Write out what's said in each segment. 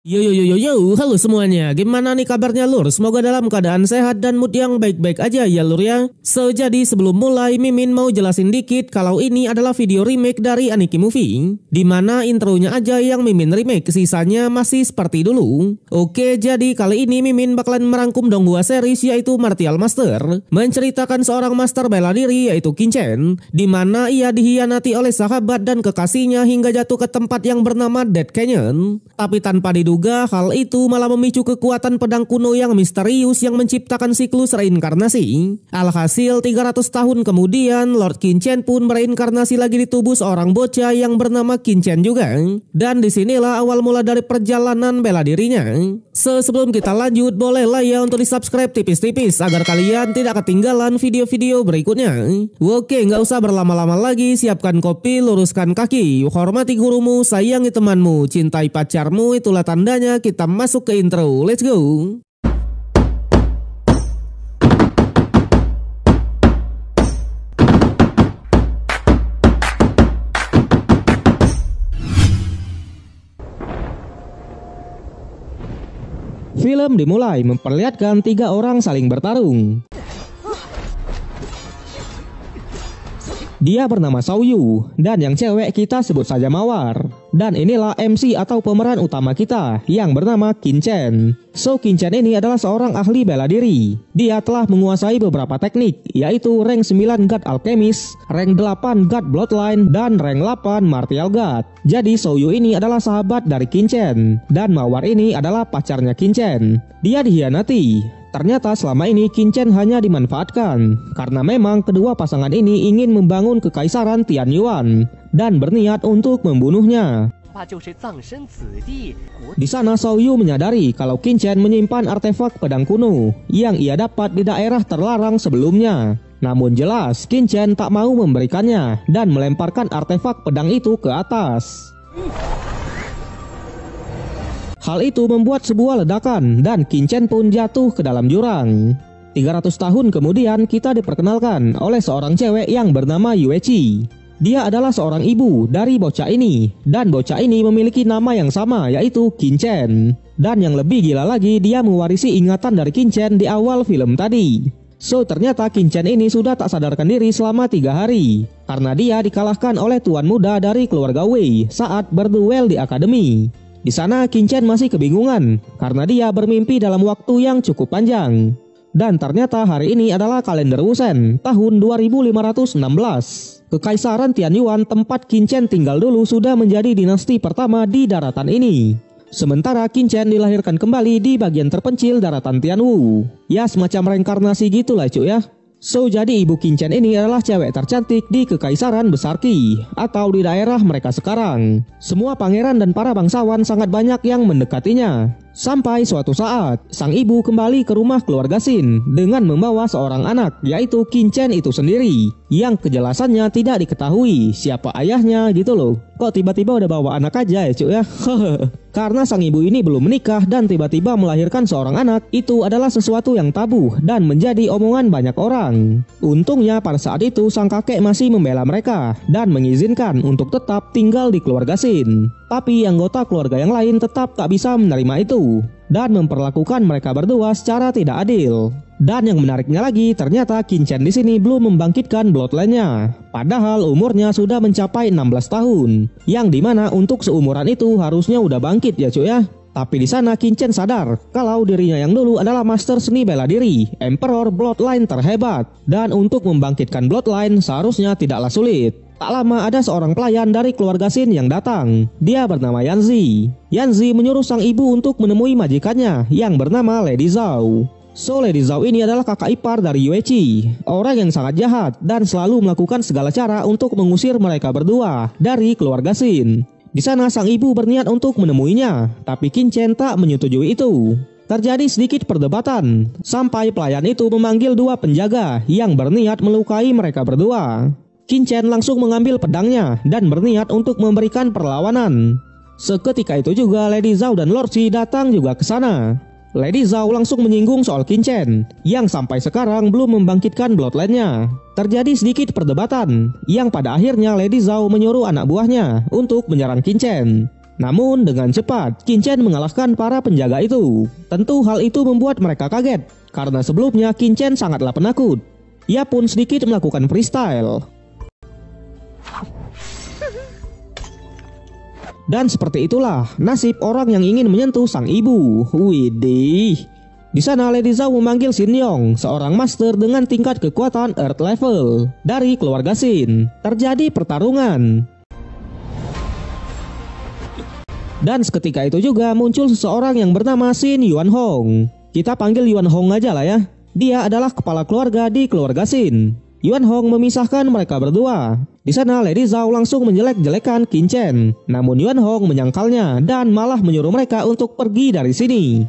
Yo yo yo yo yo, halo semuanya. Gimana nih kabarnya lur? Semoga dalam keadaan sehat dan mood yang baik-baik aja ya lur ya. Jadi sebelum mulai Mimin mau jelasin dikit kalau ini adalah video remake dari Aniki Movie, dimana intronya aja yang Mimin remake, sisanya masih seperti dulu. Oke, jadi kali ini Mimin bakalan merangkum dong dua series yaitu Martial Master, menceritakan seorang master bela diri yaitu Kinchen, dimana ia dihianati oleh sahabat dan kekasihnya hingga jatuh ke tempat yang bernama Dead Canyon. Tapi tanpa diduga hal itu malah memicu kekuatan pedang kuno yang misterius yang menciptakan siklus reinkarnasi. Alhasil 300 tahun kemudian Lord Kinchen pun bereinkarnasi lagi di tubuh seorang bocah yang bernama Kinchen juga. Dan disinilah awal mula dari perjalanan bela dirinya. Sebelum kita lanjut, bolehlah ya untuk di subscribe tipis-tipis agar kalian tidak ketinggalan video-video berikutnya. Oke, nggak usah berlama-lama lagi, siapkan kopi, luruskan kaki, hormati gurumu, sayangi temanmu, cintai pacarmu, itulah tandanya kita masuk ke intro. Let's go. Film dimulai memperlihatkan tiga orang saling bertarung. Dia bernama Xiaoyu, dan yang cewek kita sebut saja Mawar. Dan inilah MC atau pemeran utama kita yang bernama Kinchen. Kinchen ini adalah seorang ahli bela diri. Dia telah menguasai beberapa teknik, yaitu rank 9 God Alchemist, rank 8 God Bloodline, dan rank 8 Martial God. Jadi Xiaoyu ini adalah sahabat dari Kinchen, dan Mawar ini adalah pacarnya Kinchen. Dia dihianati. Ternyata selama ini Kinchen hanya dimanfaatkan, karena memang kedua pasangan ini ingin membangun kekaisaran Tianyuan dan berniat untuk membunuhnya. Di sana Xiaoyu menyadari kalau Kinchen menyimpan artefak pedang kuno yang ia dapat di daerah terlarang sebelumnya. Namun jelas Kinchen tak mau memberikannya dan melemparkan artefak pedang itu ke atas. Hal itu membuat sebuah ledakan dan Kinchen pun jatuh ke dalam jurang. 300 tahun kemudian kita diperkenalkan oleh seorang cewek yang bernama Yuechi. Dia adalah seorang ibu dari bocah ini, dan bocah ini memiliki nama yang sama yaitu Kinchen. Dan yang lebih gila lagi, dia mewarisi ingatan dari Kinchen di awal film tadi. Ternyata Kinchen ini sudah tak sadarkan diri selama 3 hari, karena dia dikalahkan oleh tuan muda dari keluarga Wei saat berduel di akademi. Di sana Kinchen masih kebingungan karena dia bermimpi dalam waktu yang cukup panjang. Dan ternyata hari ini adalah kalender Wusen tahun 2516. Kekaisaran Tianyuan tempat Kinchen tinggal dulu sudah menjadi dinasti pertama di daratan ini. Sementara Kinchen dilahirkan kembali di bagian terpencil daratan Tianwu. Ya semacam reinkarnasi gitulah cuy ya. Jadi ibu Kinchen ini adalah cewek tercantik di Kekaisaran Besar Qi atau di daerah mereka sekarang. Semua pangeran dan para bangsawan sangat banyak yang mendekatinya. Sampai suatu saat, sang ibu kembali ke rumah keluarga Xin dengan membawa seorang anak, yaitu Kinchen itu sendiri, yang kejelasannya tidak diketahui siapa ayahnya gitu loh. Kok tiba-tiba udah bawa anak aja ya cuy ya? Karena sang ibu ini belum menikah dan tiba-tiba melahirkan seorang anak, itu adalah sesuatu yang tabu dan menjadi omongan banyak orang. Untungnya pada saat itu sang kakek masih membela mereka dan mengizinkan untuk tetap tinggal di keluarga Xin. Tapi anggota keluarga yang lain tetap tak bisa menerima itu dan memperlakukan mereka berdua secara tidak adil. Dan yang menariknya lagi, ternyata Kinchen di sini belum membangkitkan bloodline-nya. Padahal umurnya sudah mencapai 16 tahun, yang dimana untuk seumuran itu harusnya udah bangkit ya cuy ya. Tapi di sana Kinchen sadar kalau dirinya yang dulu adalah master seni bela diri, Emperor Bloodline terhebat. Dan untuk membangkitkan bloodline seharusnya tidaklah sulit. Tak lama ada seorang pelayan dari keluarga Xin yang datang. Dia bernama Yanzi. Yanzi menyuruh sang ibu untuk menemui majikannya yang bernama Lady Zhao. Lady Zhao ini adalah kakak ipar dari Yuechi, orang yang sangat jahat dan selalu melakukan segala cara untuk mengusir mereka berdua dari keluarga Xin. Di sana sang ibu berniat untuk menemuinya, tapi Kinchen tak menyetujui itu. Terjadi sedikit perdebatan, sampai pelayan itu memanggil 2 penjaga yang berniat melukai mereka berdua. Kinchen langsung mengambil pedangnya dan berniat untuk memberikan perlawanan. Seketika itu juga Lady Zhao dan Lord Qi datang juga ke sana. Lady Zhao langsung menyinggung soal Kinchen yang sampai sekarang belum membangkitkan bloodline-nya. Terjadi sedikit perdebatan yang pada akhirnya Lady Zhao menyuruh anak buahnya untuk menyerang Kinchen. Namun dengan cepat, Qin Chen mengalahkan para penjaga itu. Tentu hal itu membuat mereka kaget, karena sebelumnya Qin Chen sangatlah penakut. Ia pun sedikit melakukan freestyle. Dan seperti itulah nasib orang yang ingin menyentuh sang ibu. Widih. Di sana Lady Zhao memanggil Shin Yong, seorang master dengan tingkat kekuatan Earth level dari keluarga Shin. Terjadi pertarungan. Dan seketika itu juga muncul seseorang yang bernama Shin Yuan Hong. Kita panggil Yuan Hong aja lah ya. Dia adalah kepala keluarga di keluarga Shin. Yuan Hong memisahkan mereka berdua. Di sana Lady Zhao langsung menjelek-jelekan Qin Chen. Namun Yuan Hong menyangkalnya dan malah menyuruh mereka untuk pergi dari sini.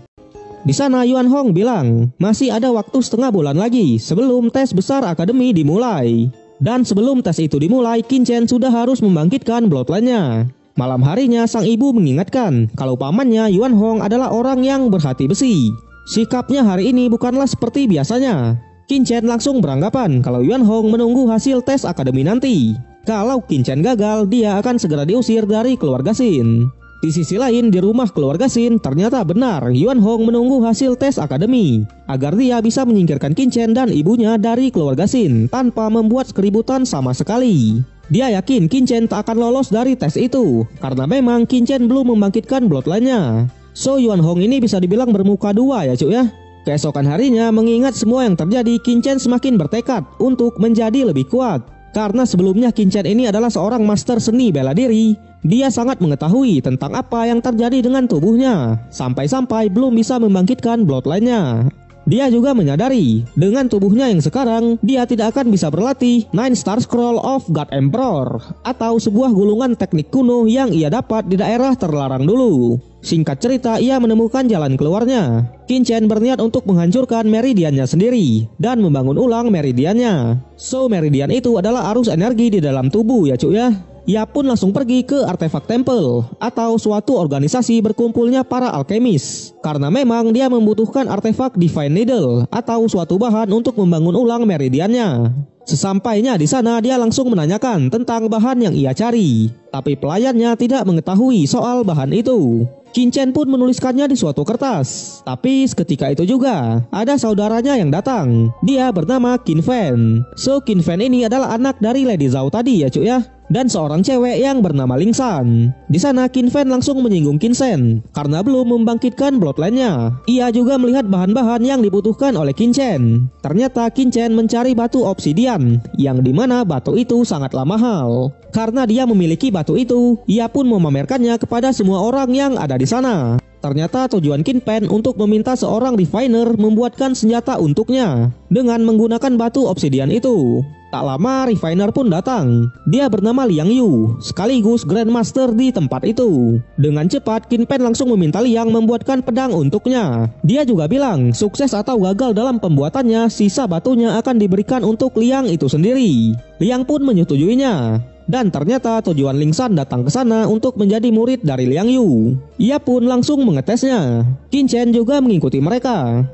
Di sana Yuan Hong bilang, masih ada waktu setengah bulan lagi sebelum tes besar akademi dimulai. Dan sebelum tes itu dimulai, Qin Chen sudah harus membangkitkan bloodline-nya. Malam harinya sang ibu mengingatkan kalau pamannya Yuan Hong adalah orang yang berhati besi. Sikapnya hari ini bukanlah seperti biasanya. Qin Chen langsung beranggapan kalau Yuan Hong menunggu hasil tes akademi nanti. Kalau Qin Chen gagal, dia akan segera diusir dari keluarga Shin. Di sisi lain, di rumah keluarga Shin, ternyata benar Yuan Hong menunggu hasil tes akademi agar dia bisa menyingkirkan Qin Chen dan ibunya dari keluarga Shin tanpa membuat keributan sama sekali. Dia yakin Qin Chen tak akan lolos dari tes itu karena memang Qin Chen belum membangkitkan bloodline-nya. So Yuan Hong ini bisa dibilang bermuka dua ya cuy ya. Keesokan harinya mengingat semua yang terjadi, Qin Chen semakin bertekad untuk menjadi lebih kuat. Karena sebelumnya Qin Chen ini adalah seorang master seni bela diri. Dia sangat mengetahui tentang apa yang terjadi dengan tubuhnya, sampai-sampai belum bisa membangkitkan bloodline-nya. Dia juga menyadari, dengan tubuhnya yang sekarang, dia tidak akan bisa berlatih Nine Star Scroll of God Emperor, atau sebuah gulungan teknik kuno yang ia dapat di daerah terlarang dulu. Singkat cerita, ia menemukan jalan keluarnya. Qin Chen berniat untuk menghancurkan meridiannya sendiri, dan membangun ulang meridiannya. So, meridian itu adalah arus energi di dalam tubuh ya cuy ya. Ia pun langsung pergi ke artefak temple atau suatu organisasi berkumpulnya para alkemis. Karena memang dia membutuhkan artefak Divine Needle atau suatu bahan untuk membangun ulang meridiannya. Sesampainya di sana dia langsung menanyakan tentang bahan yang ia cari. Tapi pelayannya tidak mengetahui soal bahan itu. Qin Chen pun menuliskannya di suatu kertas. Tapi seketika itu juga ada saudaranya yang datang. Dia bernama Qin Fen. So Qin Fen ini adalah anak dari Lady Zhao tadi ya cuy ya. Dan seorang cewek yang bernama Ling San. Di sana Qin Fen langsung menyinggung Qin Shen karena belum membangkitkan bloodline-nya. Ia juga melihat bahan-bahan yang dibutuhkan oleh Qin Chen. Ternyata Qin Chen mencari batu obsidian yang dimana batu itu sangatlah mahal. Karena dia memiliki batu itu, ia pun memamerkannya kepada semua orang yang ada di sana. Ternyata tujuan Qin Fen untuk meminta seorang refiner membuatkan senjata untuknya dengan menggunakan batu obsidian itu. Tak lama refiner pun datang. Dia bernama Liang Yu, sekaligus Grandmaster di tempat itu. Dengan cepat Qin Fen langsung meminta Liang membuatkan pedang untuknya. Dia juga bilang sukses atau gagal dalam pembuatannya, sisa batunya akan diberikan untuk Liang itu sendiri. Liang pun menyetujuinya. Dan ternyata tujuan Ling San datang ke sana untuk menjadi murid dari Liang Yu. Ia pun langsung mengetesnya. Qin Chen juga mengikuti mereka.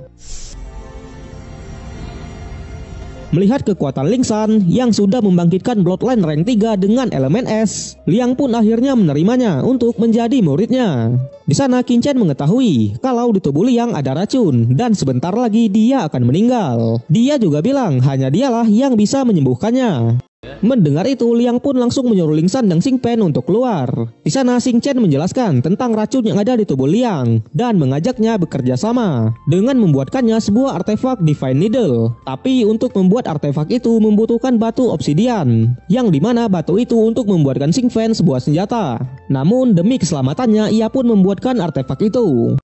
Melihat kekuatan Ling San yang sudah membangkitkan bloodline rank 3 dengan elemen es, Liang pun akhirnya menerimanya untuk menjadi muridnya. Di sana Qin Chen mengetahui kalau di tubuh Liang ada racun dan sebentar lagi dia akan meninggal. Dia juga bilang hanya dialah yang bisa menyembuhkannya. Mendengar itu, Liang pun langsung menyuruh Ling San dan Xing Pen untuk keluar. Di sana Xing Chen menjelaskan tentang racun yang ada di tubuh Liang dan mengajaknya bekerja sama dengan membuatkannya sebuah artefak Divine Needle. Tapi untuk membuat artefak itu membutuhkan batu obsidian, yang dimana batu itu untuk membuatkan Xing Pen sebuah senjata. Namun demi keselamatannya ia pun membuatkan artefak itu.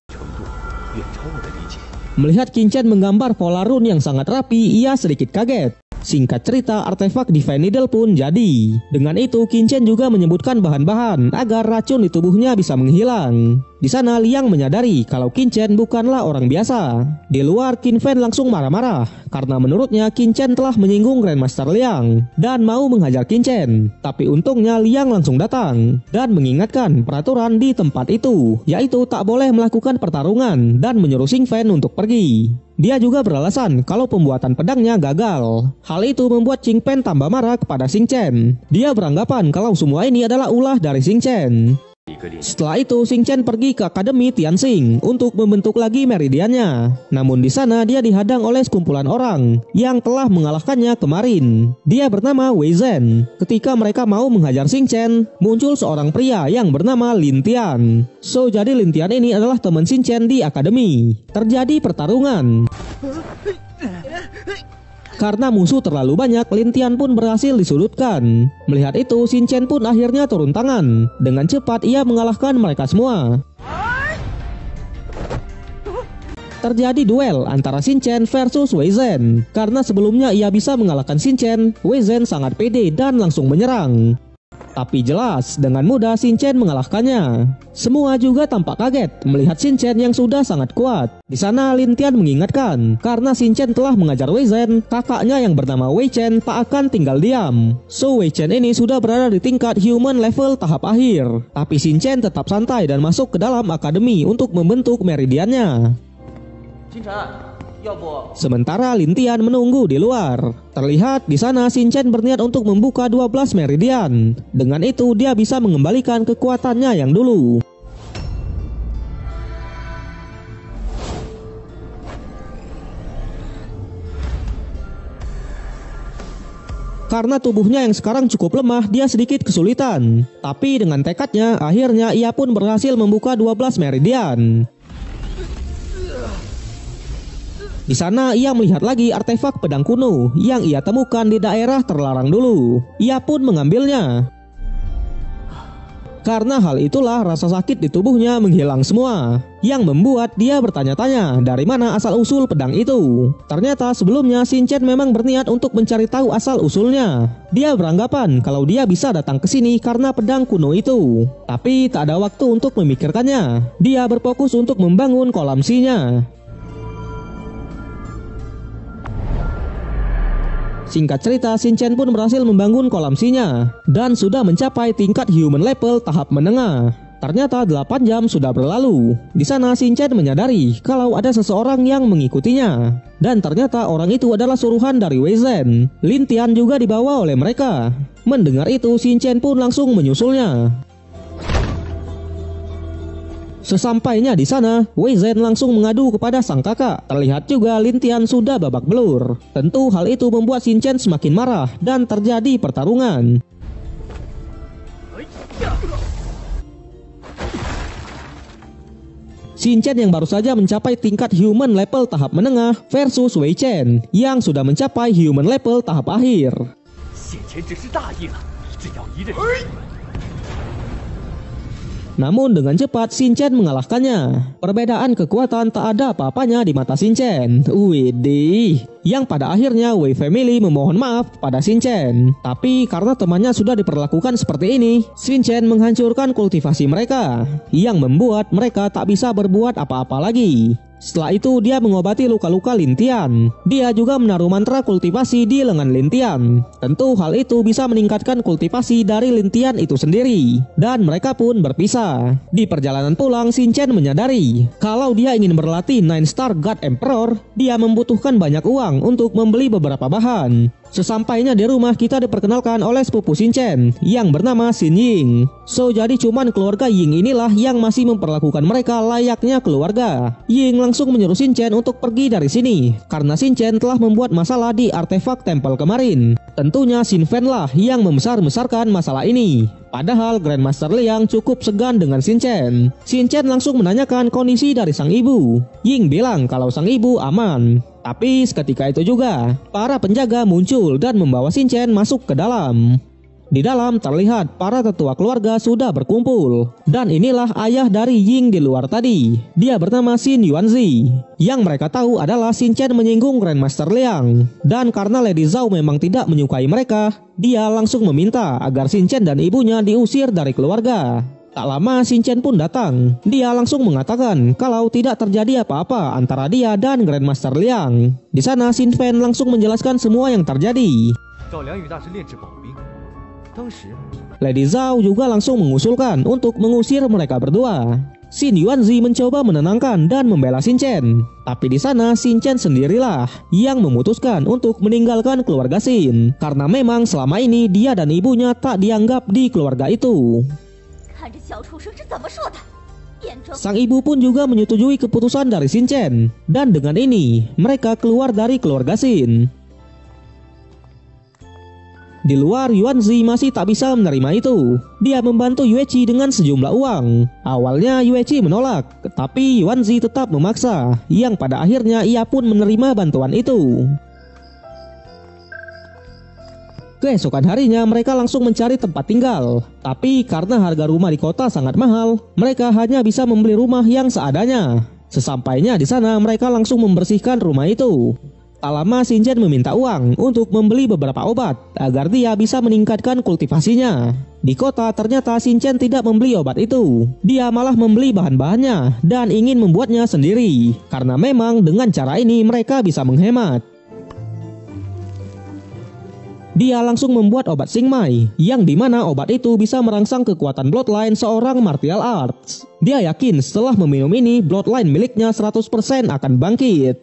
Melihat Qin Chen menggambar pola rune yang sangat rapi, ia sedikit kaget. Singkat cerita, artefak Divine Needle pun jadi. Dengan itu, Qin Chen juga menyebutkan bahan-bahan agar racun di tubuhnya bisa menghilang. Di sana Liang menyadari kalau Qin Chen bukanlah orang biasa. Di luar, Qin Fen langsung marah-marah karena menurutnya Qin Chen telah menyinggung Grandmaster Liang dan mau menghajar Qin Chen. Tapi untungnya Liang langsung datang dan mengingatkan peraturan di tempat itu, yaitu tak boleh melakukan pertarungan dan menyuruh Xing Fen untuk pergi. Dia juga beralasan kalau pembuatan pedangnya gagal. Hal itu membuat Xing Fen tambah marah kepada Xing Chen. Dia beranggapan kalau semua ini adalah ulah dari Xing Chen. Setelah itu, Xing Chen pergi ke Akademi Tianxing untuk membentuk lagi meridiannya. Namun di sana dia dihadang oleh sekumpulan orang yang telah mengalahkannya kemarin. Dia bernama Wei Zhen. Ketika mereka mau menghajar Xing Chen, muncul seorang pria yang bernama Lin Tian. Jadi Lin Tian ini adalah teman Xing Chen di akademi. Terjadi pertarungan. Karena musuh terlalu banyak, Lin Tian pun berhasil disudutkan. Melihat itu, Xing Chen pun akhirnya turun tangan. Dengan cepat ia mengalahkan mereka semua. Terjadi duel antara Xing Chen versus Wei Zhen. Karena sebelumnya ia bisa mengalahkan Xing Chen, Wei Zhen sangat pede dan langsung menyerang. Tapi jelas, dengan mudah Xing Chen mengalahkannya. Semua juga tampak kaget melihat Xing Chen yang sudah sangat kuat. Di sana Lin Tian mengingatkan, karena Xing Chen telah mengajar Wei Zhen, kakaknya yang bernama Wei Chen tak akan tinggal diam. Wei Chen ini sudah berada di tingkat human level tahap akhir. Tapi Xing Chen tetap santai dan masuk ke dalam akademi untuk membentuk meridiannya. Sementara Lin Tian menunggu di luar. Terlihat di sana Xing Chen berniat untuk membuka 12 meridian. Dengan itu dia bisa mengembalikan kekuatannya yang dulu. Karena tubuhnya yang sekarang cukup lemah, dia sedikit kesulitan. Tapi dengan tekadnya, akhirnya ia pun berhasil membuka 12 meridian. Di sana ia melihat lagi artefak pedang kuno yang ia temukan di daerah terlarang dulu. Ia pun mengambilnya. Karena hal itulah rasa sakit di tubuhnya menghilang semua, yang membuat dia bertanya-tanya dari mana asal-usul pedang itu. Ternyata sebelumnya Xing Chen memang berniat untuk mencari tahu asal-usulnya. Dia beranggapan kalau dia bisa datang ke sini karena pedang kuno itu. Tapi tak ada waktu untuk memikirkannya. Dia berfokus untuk membangun kolam Xi-nya. Singkat cerita, Xing Chen pun berhasil membangun kolam Xi-nya dan sudah mencapai tingkat human level tahap menengah. Ternyata 8 jam sudah berlalu. Di sana Xing Chen menyadari kalau ada seseorang yang mengikutinya. Dan ternyata orang itu adalah suruhan dari Wei Zhen. Lin Tian juga dibawa oleh mereka. Mendengar itu, Xing Chen pun langsung menyusulnya. Sesampainya di sana, Wei Zhen langsung mengadu kepada sang kakak. Terlihat juga Lin Tian sudah babak belur. Tentu hal itu membuat Xing Chen semakin marah dan terjadi pertarungan. Xing Chen yang baru saja mencapai tingkat human level tahap menengah versus Wei Chen yang sudah mencapai human level tahap akhir. Namun dengan cepat Xing Chen mengalahkannya. Perbedaan kekuatan tak ada apa-apanya di mata Xing Chen. Widih. Yang pada akhirnya Wei Family memohon maaf pada Xing Chen. Tapi karena temannya sudah diperlakukan seperti ini, Xing Chen menghancurkan kultivasi mereka, yang membuat mereka tak bisa berbuat apa-apa lagi. Setelah itu dia mengobati luka-luka Lin Tian. Dia juga menaruh mantra kultivasi di lengan Lin Tian. Tentu hal itu bisa meningkatkan kultivasi dari Lin Tian itu sendiri. Dan mereka pun berpisah. Di perjalanan pulang, Xing Chen menyadari kalau dia ingin berlatih 9 Star God Emperor, dia membutuhkan banyak uang untuk membeli beberapa bahan. Sesampainya di rumah, kita diperkenalkan oleh sepupu Xing Chen yang bernama Xin Ying. Jadi cuman keluarga Ying inilah yang masih memperlakukan mereka layaknya keluarga. Ying langsung menyuruh Xing Chen untuk pergi dari sini karena Xing Chen telah membuat masalah di artefak tempel kemarin. Tentunya Xin Fen lah yang membesar-besarkan masalah ini. Padahal Grandmaster Liang cukup segan dengan Xing Chen. Xing Chen langsung menanyakan kondisi dari sang ibu. Ying bilang kalau sang ibu aman. Tapi seketika itu juga, para penjaga muncul dan membawa Xing Chen masuk ke dalam. Di dalam terlihat para tetua keluarga sudah berkumpul. Dan inilah ayah dari Ying di luar tadi. Dia bernama Xin Yuanzi. Yang mereka tahu adalah Xing Chen menyinggung Grandmaster Liang. Dan karena Lady Zhao memang tidak menyukai mereka, dia langsung meminta agar Xing Chen dan ibunya diusir dari keluarga. Tak lama Xing Chen pun datang. Dia langsung mengatakan kalau tidak terjadi apa-apa antara dia dan Grandmaster Liang. Di sana Xin Fen langsung menjelaskan semua yang terjadi. Lady Zhao juga langsung mengusulkan untuk mengusir mereka berdua. Xin Yuanzi mencoba menenangkan dan membela Xing Chen. Tapi di sana Xing Chen sendirilah yang memutuskan untuk meninggalkan keluarga Xin. Karena memang selama ini dia dan ibunya tak dianggap di keluarga itu. Sang ibu pun juga menyetujui keputusan dari Shin Chen, dan dengan ini mereka keluar dari keluarga Shin. Di luar, Yuan Zi masih tak bisa menerima itu. Dia membantu Yue Qi dengan sejumlah uang. Awalnya Yue Qi menolak, tetapi Yuan Zi tetap memaksa, yang pada akhirnya ia pun menerima bantuan itu. Keesokan harinya mereka langsung mencari tempat tinggal. Tapi karena harga rumah di kota sangat mahal, mereka hanya bisa membeli rumah yang seadanya. Sesampainya di sana mereka langsung membersihkan rumah itu. Tak lama Shin Chen meminta uang untuk membeli beberapa obat agar dia bisa meningkatkan kultivasinya. Di kota ternyata Shin Chen tidak membeli obat itu. Dia malah membeli bahan-bahannya dan ingin membuatnya sendiri. Karena memang dengan cara ini mereka bisa menghemat. Dia langsung membuat obat Xingmai, yang dimana obat itu bisa merangsang kekuatan bloodline seorang martial arts. Dia yakin setelah meminum ini, bloodline miliknya 100% akan bangkit.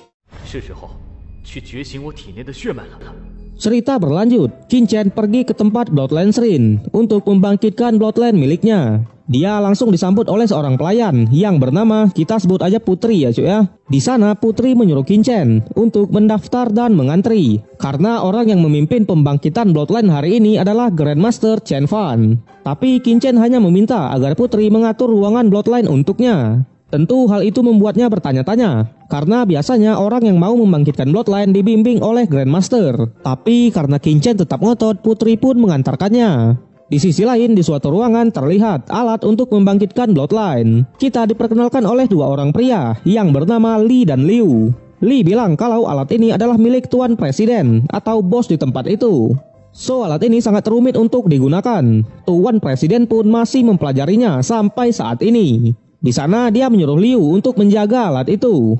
Cerita berlanjut, Qin Chen pergi ke tempat Bloodline Shrine untuk membangkitkan bloodline miliknya. Dia langsung disambut oleh seorang pelayan yang bernama, kita sebut aja Putri ya cuy ya. Di sana Putri menyuruh Qin Chen untuk mendaftar dan mengantri, karena orang yang memimpin pembangkitan bloodline hari ini adalah Grandmaster Chen Fan. Tapi Qin Chen hanya meminta agar Putri mengatur ruangan bloodline untuknya. Tentu hal itu membuatnya bertanya-tanya, karena biasanya orang yang mau membangkitkan bloodline dibimbing oleh Grandmaster. Tapi karena Qin Chen tetap ngotot, Putri pun mengantarkannya. Di sisi lain, di suatu ruangan terlihat alat untuk membangkitkan bloodline. Kita diperkenalkan oleh dua orang pria yang bernama Li dan Liu. Li bilang kalau alat ini adalah milik Tuan Presiden atau bos di tempat itu. So alat ini sangat rumit untuk digunakan. Tuan Presiden pun masih mempelajarinya sampai saat ini. Di sana dia menyuruh Liu untuk menjaga alat itu.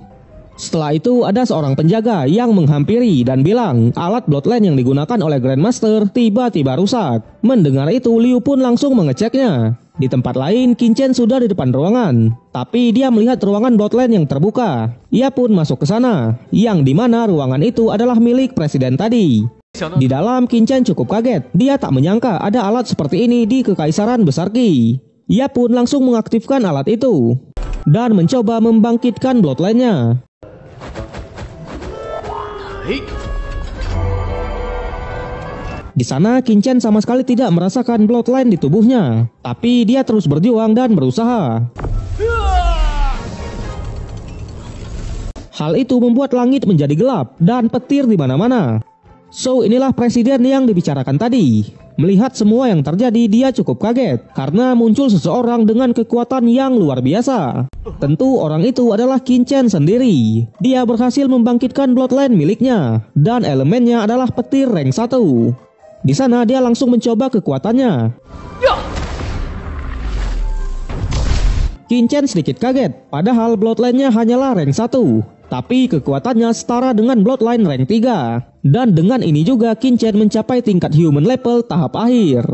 Setelah itu ada seorang penjaga yang menghampiri dan bilang alat bloodline yang digunakan oleh Grandmaster tiba-tiba rusak. Mendengar itu Liu pun langsung mengeceknya. Di tempat lain Qin Chen sudah di depan ruangan, tapi dia melihat ruangan bloodline yang terbuka. Ia pun masuk ke sana, yang dimana ruangan itu adalah milik presiden tadi. Di dalam Qin Chen cukup kaget. Dia tak menyangka ada alat seperti ini di Kekaisaran Besar Qi. Ia pun langsung mengaktifkan alat itu dan mencoba membangkitkan bloodline-nya. Di sana Qin Chen sama sekali tidak merasakan bloodline di tubuhnya, tapi dia terus berjuang dan berusaha. Hal itu membuat langit menjadi gelap dan petir di mana-mana. So inilah presiden yang dibicarakan tadi. Melihat semua yang terjadi, dia cukup kaget karena muncul seseorang dengan kekuatan yang luar biasa. Tentu orang itu adalah Qin Chen sendiri. Dia berhasil membangkitkan bloodline miliknya dan elemennya adalah petir rank 1. Di sana dia langsung mencoba kekuatannya. Qin Chen sedikit kaget, padahal bloodline-nya hanyalah rank 1. Tapi kekuatannya setara dengan bloodline rank 3. Dan dengan ini juga Qin Chen mencapai tingkat human level tahap akhir.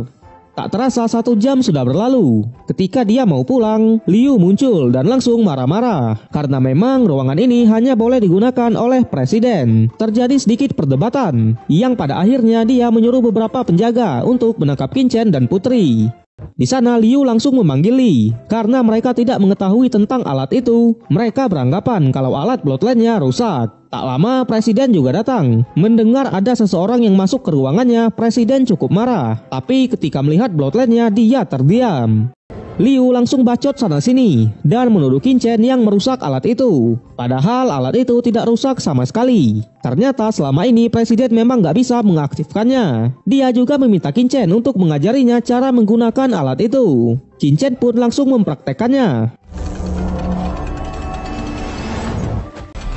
Tak terasa 1 jam sudah berlalu. Ketika dia mau pulang, Liu muncul dan langsung marah-marah. Karena memang ruangan ini hanya boleh digunakan oleh presiden. Terjadi sedikit perdebatan, yang pada akhirnya dia menyuruh beberapa penjaga untuk menangkap Qin Chen dan Putri. Di sana Liu langsung memanggil Li. Karena mereka tidak mengetahui tentang alat itu, mereka beranggapan kalau alat bloodline-nya rusak. Tak lama presiden juga datang. Mendengar ada seseorang yang masuk ke ruangannya, presiden cukup marah. Tapi ketika melihat bloodline-nya, dia terdiam. Liu langsung bacot sana sini dan menuduh Qin Chen yang merusak alat itu. Padahal alat itu tidak rusak sama sekali. Ternyata selama ini presiden memang gak bisa mengaktifkannya. Dia juga meminta Qin Chen untuk mengajarinya cara menggunakan alat itu. Qin Chen pun langsung mempraktekannya.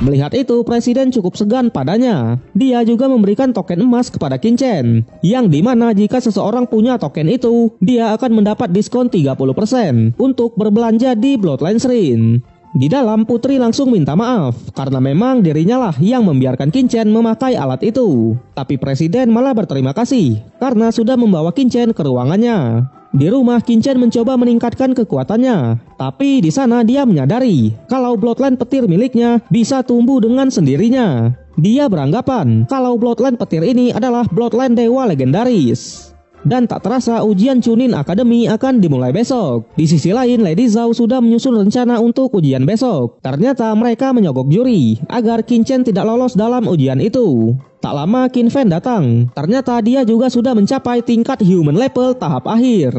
Melihat itu, presiden cukup segan padanya. Dia juga memberikan token emas kepada Qin Chen, yang dimana jika seseorang punya token itu, dia akan mendapat diskon 30% untuk berbelanja di Bloodline Shrine. Di dalam, Putri langsung minta maaf, karena memang dirinya lah yang membiarkan Qin Chen memakai alat itu. Tapi presiden malah berterima kasih, karena sudah membawa Qin Chen ke ruangannya. Di rumah, Qin Chen mencoba meningkatkan kekuatannya, tapi di sana dia menyadari kalau bloodline petir miliknya bisa tumbuh dengan sendirinya. Dia beranggapan kalau bloodline petir ini adalah bloodline dewa legendaris. Dan tak terasa ujian Chunin Academy akan dimulai besok. Di sisi lain, Lady Zhao sudah menyusun rencana untuk ujian besok. Ternyata mereka menyogok juri agar Qin Chen tidak lolos dalam ujian itu. Tak lama Qin Fan datang. Ternyata dia juga sudah mencapai tingkat human level tahap akhir.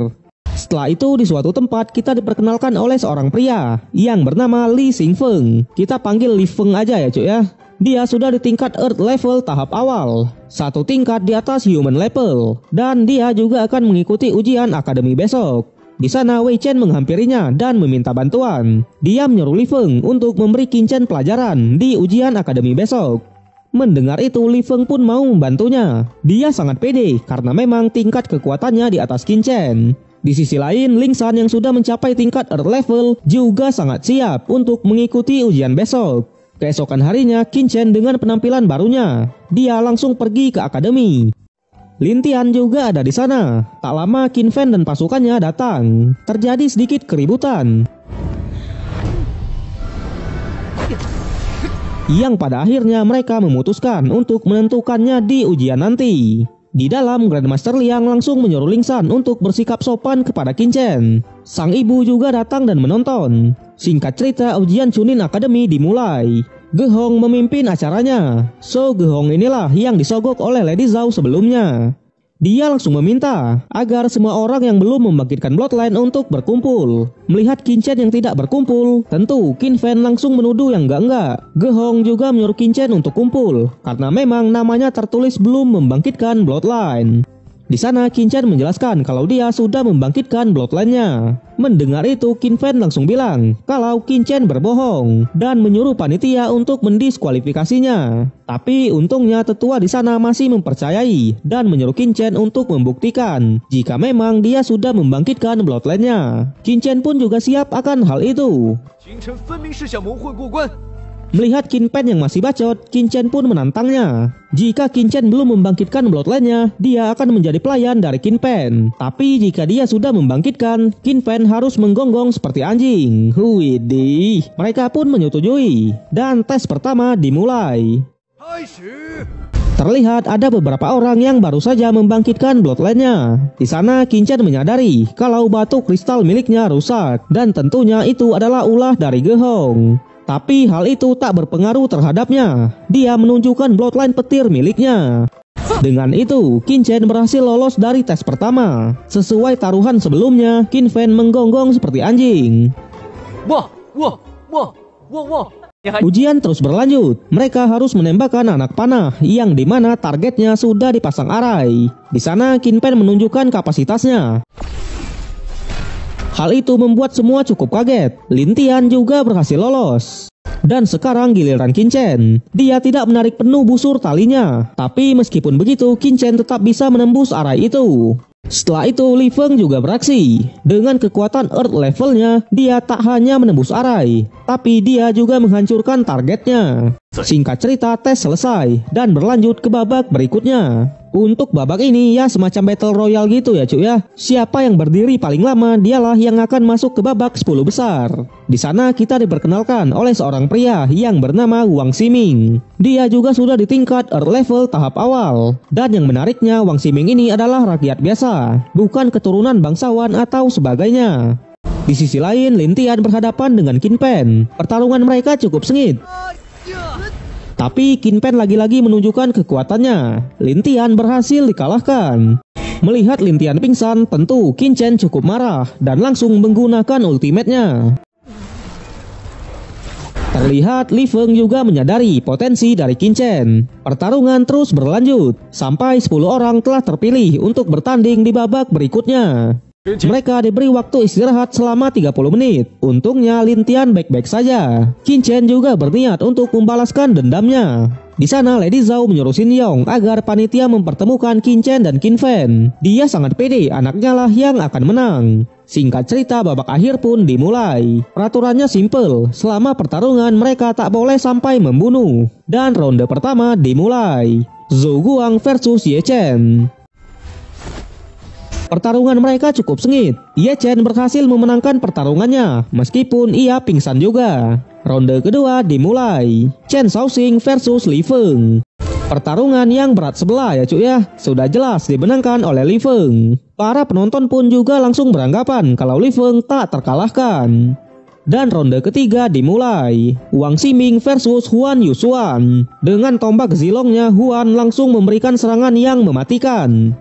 Setelah itu di suatu tempat kita diperkenalkan oleh seorang pria yang bernama Li Xingfeng. Kita panggil Li Feng aja ya cuy ya. Dia sudah di tingkat Earth level tahap awal, satu tingkat di atas human level, dan dia juga akan mengikuti ujian akademi besok. Di sana Wei Chen menghampirinya dan meminta bantuan. Dia menyuruh Li Feng untuk memberi Qin Chen pelajaran di ujian akademi besok. Mendengar itu Li Feng pun mau membantunya. Dia sangat pede karena memang tingkat kekuatannya di atas Qin Chen. Di sisi lain, Ling San yang sudah mencapai tingkat Earth level juga sangat siap untuk mengikuti ujian besok. Keesokan harinya, Qin Chen dengan penampilan barunya, dia langsung pergi ke akademi. Lin Tian juga ada di sana. Tak lama Qin Fan dan pasukannya datang. Terjadi sedikit keributan, yang pada akhirnya mereka memutuskan untuk menentukannya di ujian nanti. Di dalam, Grandmaster Liang langsung menyuruh Ling San untuk bersikap sopan kepada Qin Chen. Sang ibu juga datang dan menonton. Singkat cerita, ujian Chunin Academy dimulai. Ge Hong memimpin acaranya. So Ge Hong inilah yang disogok oleh Lady Zhao sebelumnya. Dia langsung meminta agar semua orang yang belum membangkitkan Bloodline untuk berkumpul. Melihat Qin Chen yang tidak berkumpul, tentu Qin Fan langsung menuduh yang enggak. Ge Hong juga menyuruh Qin Chen untuk kumpul karena memang namanya tertulis belum membangkitkan Bloodline. Di sana Qin Chen menjelaskan kalau dia sudah membangkitkan Bloodline-nya. Mendengar itu Qin Fan langsung bilang kalau Qin Chen berbohong dan menyuruh panitia untuk mendiskualifikasinya. Tapi untungnya tetua di sana masih mempercayai dan menyuruh Qin Chen untuk membuktikan jika memang dia sudah membangkitkan Bloodline-nya. Qin Chen pun juga siap akan hal itu. Melihat Qin Fan yang masih bacot, Qin Chen pun menantangnya. Jika Qin Chen belum membangkitkan Bloodline-nya, dia akan menjadi pelayan dari Qin Fan. Tapi jika dia sudah membangkitkan, Qin Fan harus menggonggong seperti anjing. Widih, mereka pun menyetujui. Dan tes pertama dimulai. Terlihat ada beberapa orang yang baru saja membangkitkan Bloodline-nya. Di sana Qin Chen menyadari kalau batu kristal miliknya rusak. Dan tentunya itu adalah ulah dari Ge Hong. Tapi hal itu tak berpengaruh terhadapnya. Dia menunjukkan Bloodline petir miliknya. Dengan itu, Qin Chen berhasil lolos dari tes pertama. Sesuai taruhan sebelumnya, Qin Fan menggonggong seperti anjing. Ujian terus berlanjut. Mereka harus menembakkan anak panah yang dimana targetnya sudah dipasang arai. Di sana Qin Fan menunjukkan kapasitasnya. Hal itu membuat semua cukup kaget. Lin Tian juga berhasil lolos. Dan sekarang giliran Qin Chen. Dia tidak menarik penuh busur talinya. Tapi meskipun begitu, Qin Chen tetap bisa menembus arai itu. Setelah itu Li Feng juga beraksi. Dengan kekuatan Earth levelnya, dia tak hanya menembus arai, tapi dia juga menghancurkan targetnya. Singkat cerita, tes selesai dan berlanjut ke babak berikutnya. Untuk babak ini ya semacam battle royale gitu ya cuy ya. Siapa yang berdiri paling lama dialah yang akan masuk ke babak 10 besar. Di sana kita diperkenalkan oleh seorang pria yang bernama Wang Ximing. Dia juga sudah di tingkat Earth level tahap awal. Dan yang menariknya Wang Ximing ini adalah rakyat biasa, bukan keturunan bangsawan atau sebagainya. Di sisi lain, Lin Tian berhadapan dengan Qin Fan. Pertarungan mereka cukup sengit. Tapi Qin Fan lagi-lagi menunjukkan kekuatannya. Lin Tian berhasil dikalahkan. Melihat Lin Tian pingsan, tentu Qin Chen cukup marah dan langsung menggunakan ultimate-nya. Terlihat Li Feng juga menyadari potensi dari Qin Chen. Pertarungan terus berlanjut sampai 10 orang telah terpilih untuk bertanding di babak berikutnya. Mereka diberi waktu istirahat selama 30 menit. Untungnya Lin Tian baik-baik saja. Qin Chen juga berniat untuk membalaskan dendamnya. Di sana Lady Zhao menyuruh Xin Yong agar panitia mempertemukan Qin Chen dan Qin Fan. Dia sangat pede anaknya lah yang akan menang. Singkat cerita, babak akhir pun dimulai. Peraturannya simple, selama pertarungan mereka tak boleh sampai membunuh. Dan ronde pertama dimulai. Zhou Guang versus Ye Chen. Pertarungan mereka cukup sengit. Ye Chen berhasil memenangkan pertarungannya, meskipun ia pingsan juga. Ronde kedua dimulai. Chen Shaoxing versus Li Feng. Pertarungan yang berat sebelah ya cuy ya, sudah jelas dimenangkan oleh Li Feng. Para penonton pun juga langsung beranggapan kalau Li Feng tak terkalahkan. Dan ronde ketiga dimulai. Wang Ximing versus Huan Yusuan. Dengan tombak zilongnya, Huan langsung memberikan serangan yang mematikan.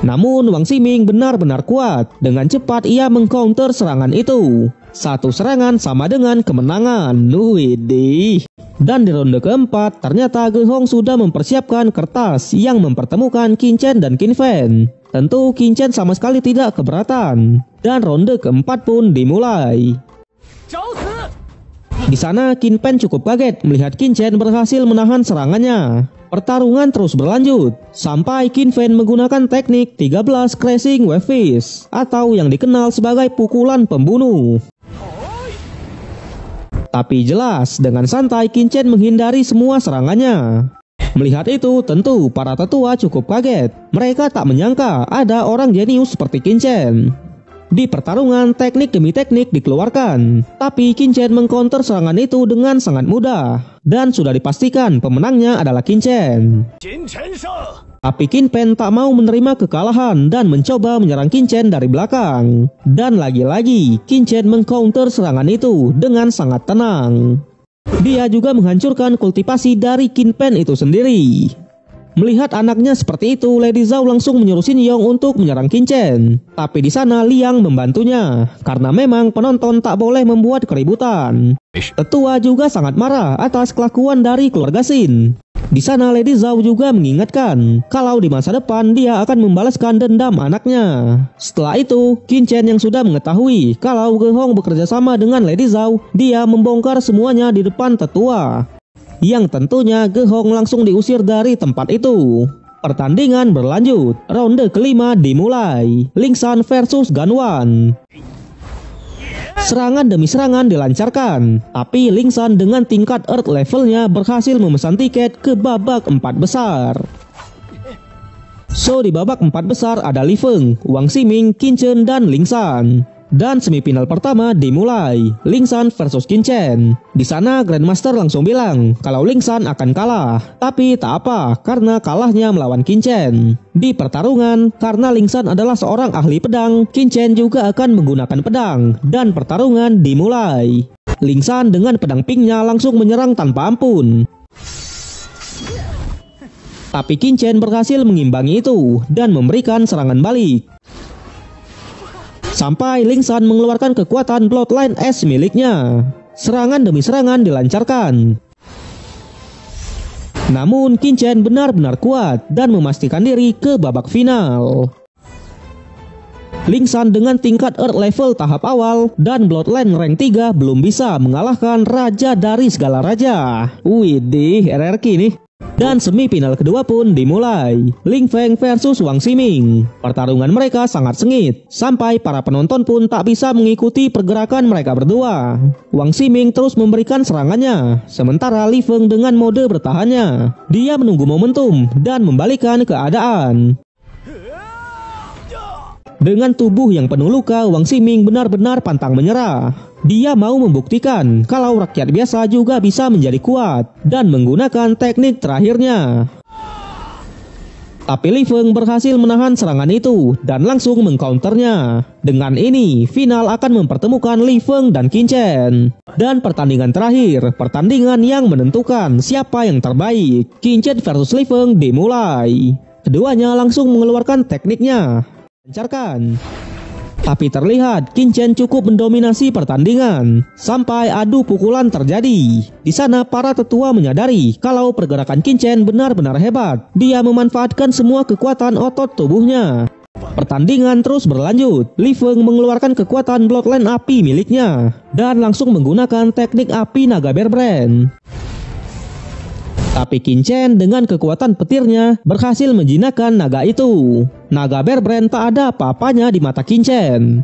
Namun Wang Ximing benar-benar kuat. Dengan cepat ia mengcounter serangan itu. Satu serangan sama dengan kemenangan. Widih. Dan di ronde keempat, ternyata Ge Hong sudah mempersiapkan kertas yang mempertemukan Qin Chen dan Qin Fan. Tentu Qin Chen sama sekali tidak keberatan. Dan ronde keempat pun dimulai. Di sana Qin Fan cukup kaget melihat Qin Chen berhasil menahan serangannya. Pertarungan terus berlanjut sampai Qin Fan menggunakan teknik 13 Crashing Wave Fist atau yang dikenal sebagai pukulan pembunuh. Tapi jelas dengan santai Qin Chen menghindari semua serangannya. Melihat itu tentu para tetua cukup kaget. Mereka tak menyangka ada orang jenius seperti Qin Chen. Di pertarungan teknik demi teknik dikeluarkan, tapi Qin Chen mengcounter serangan itu dengan sangat mudah. Dan sudah dipastikan pemenangnya adalah Qin Chen. Tapi Qin Fan tak mau menerima kekalahan dan mencoba menyerang Qin Chen dari belakang. Dan lagi-lagi Qin Chen mengcounter serangan itu dengan sangat tenang. Dia juga menghancurkan kultivasi dari Qin Fan itu sendiri. Melihat anaknya seperti itu, Lady Zhao langsung menyuruh Xin Yong untuk menyerang Qin Chen. Tapi di sana Liang membantunya, karena memang penonton tak boleh membuat keributan. Tetua juga sangat marah atas kelakuan dari keluarga Xin. Di sana Lady Zhao juga mengingatkan kalau di masa depan dia akan membalaskan dendam anaknya. Setelah itu, Qin Chen yang sudah mengetahui kalau Ge Hong bekerja sama dengan Lady Zhao, dia membongkar semuanya di depan tetua. Yang tentunya Ge Hong langsung diusir dari tempat itu. Pertandingan berlanjut. Ronde kelima dimulai. Ling San versus Gan Wan. Serangan demi serangan dilancarkan, tapi Ling San dengan tingkat Earth levelnya berhasil memesan tiket ke babak 4 besar. So di babak 4 besar ada Li Feng, Wang Ximing, Qin Chen, dan Ling San. Dan semifinal pertama dimulai, Ling San versus Qin Chen. Di sana Grandmaster langsung bilang kalau Ling San akan kalah, tapi tak apa karena kalahnya melawan Qin Chen. Di pertarungan, karena Ling San adalah seorang ahli pedang, Qin Chen juga akan menggunakan pedang dan pertarungan dimulai. Ling San dengan pedang pinknya langsung menyerang tanpa ampun. Tapi Qin Chen berhasil mengimbangi itu dan memberikan serangan balik. Sampai Ling San mengeluarkan kekuatan Bloodline S miliknya. Serangan demi serangan dilancarkan. Namun Qin Chen benar-benar kuat dan memastikan diri ke babak final. Ling San dengan tingkat Earth level tahap awal dan Bloodline rank 3 belum bisa mengalahkan raja dari segala raja. Widih, RRQ nih. Dan semifinal kedua pun dimulai. Ling Feng versus Wang Ximing. Pertarungan mereka sangat sengit, sampai para penonton pun tak bisa mengikuti pergerakan mereka berdua. Wang Ximing terus memberikan serangannya, sementara Li Feng dengan mode bertahannya. Dia menunggu momentum dan membalikkan keadaan. Dengan tubuh yang penuh luka, Wang Ximing benar-benar pantang menyerah. Dia mau membuktikan kalau rakyat biasa juga bisa menjadi kuat dan menggunakan teknik terakhirnya. Tapi Li Feng berhasil menahan serangan itu dan langsung mengcounternya. Dengan ini, final akan mempertemukan Li Feng dan Qin Chen. Dan pertandingan terakhir, pertandingan yang menentukan siapa yang terbaik. Qin Chen versus Li Feng dimulai. Keduanya langsung mengeluarkan tekniknya. Lancarkan. Tapi terlihat Qin Chen cukup mendominasi pertandingan sampai adu pukulan terjadi. Di sana para tetua menyadari kalau pergerakan Qin Chen benar-benar hebat. Dia memanfaatkan semua kekuatan otot tubuhnya. Pertandingan terus berlanjut. Li Feng mengeluarkan kekuatan Bloodline api miliknya dan langsung menggunakan teknik api naga Bear Brand. Tapi Qin Chen dengan kekuatan petirnya berhasil menjinakkan naga itu. Naga Bear Brand tak ada apa-apanya di mata Qin Chen.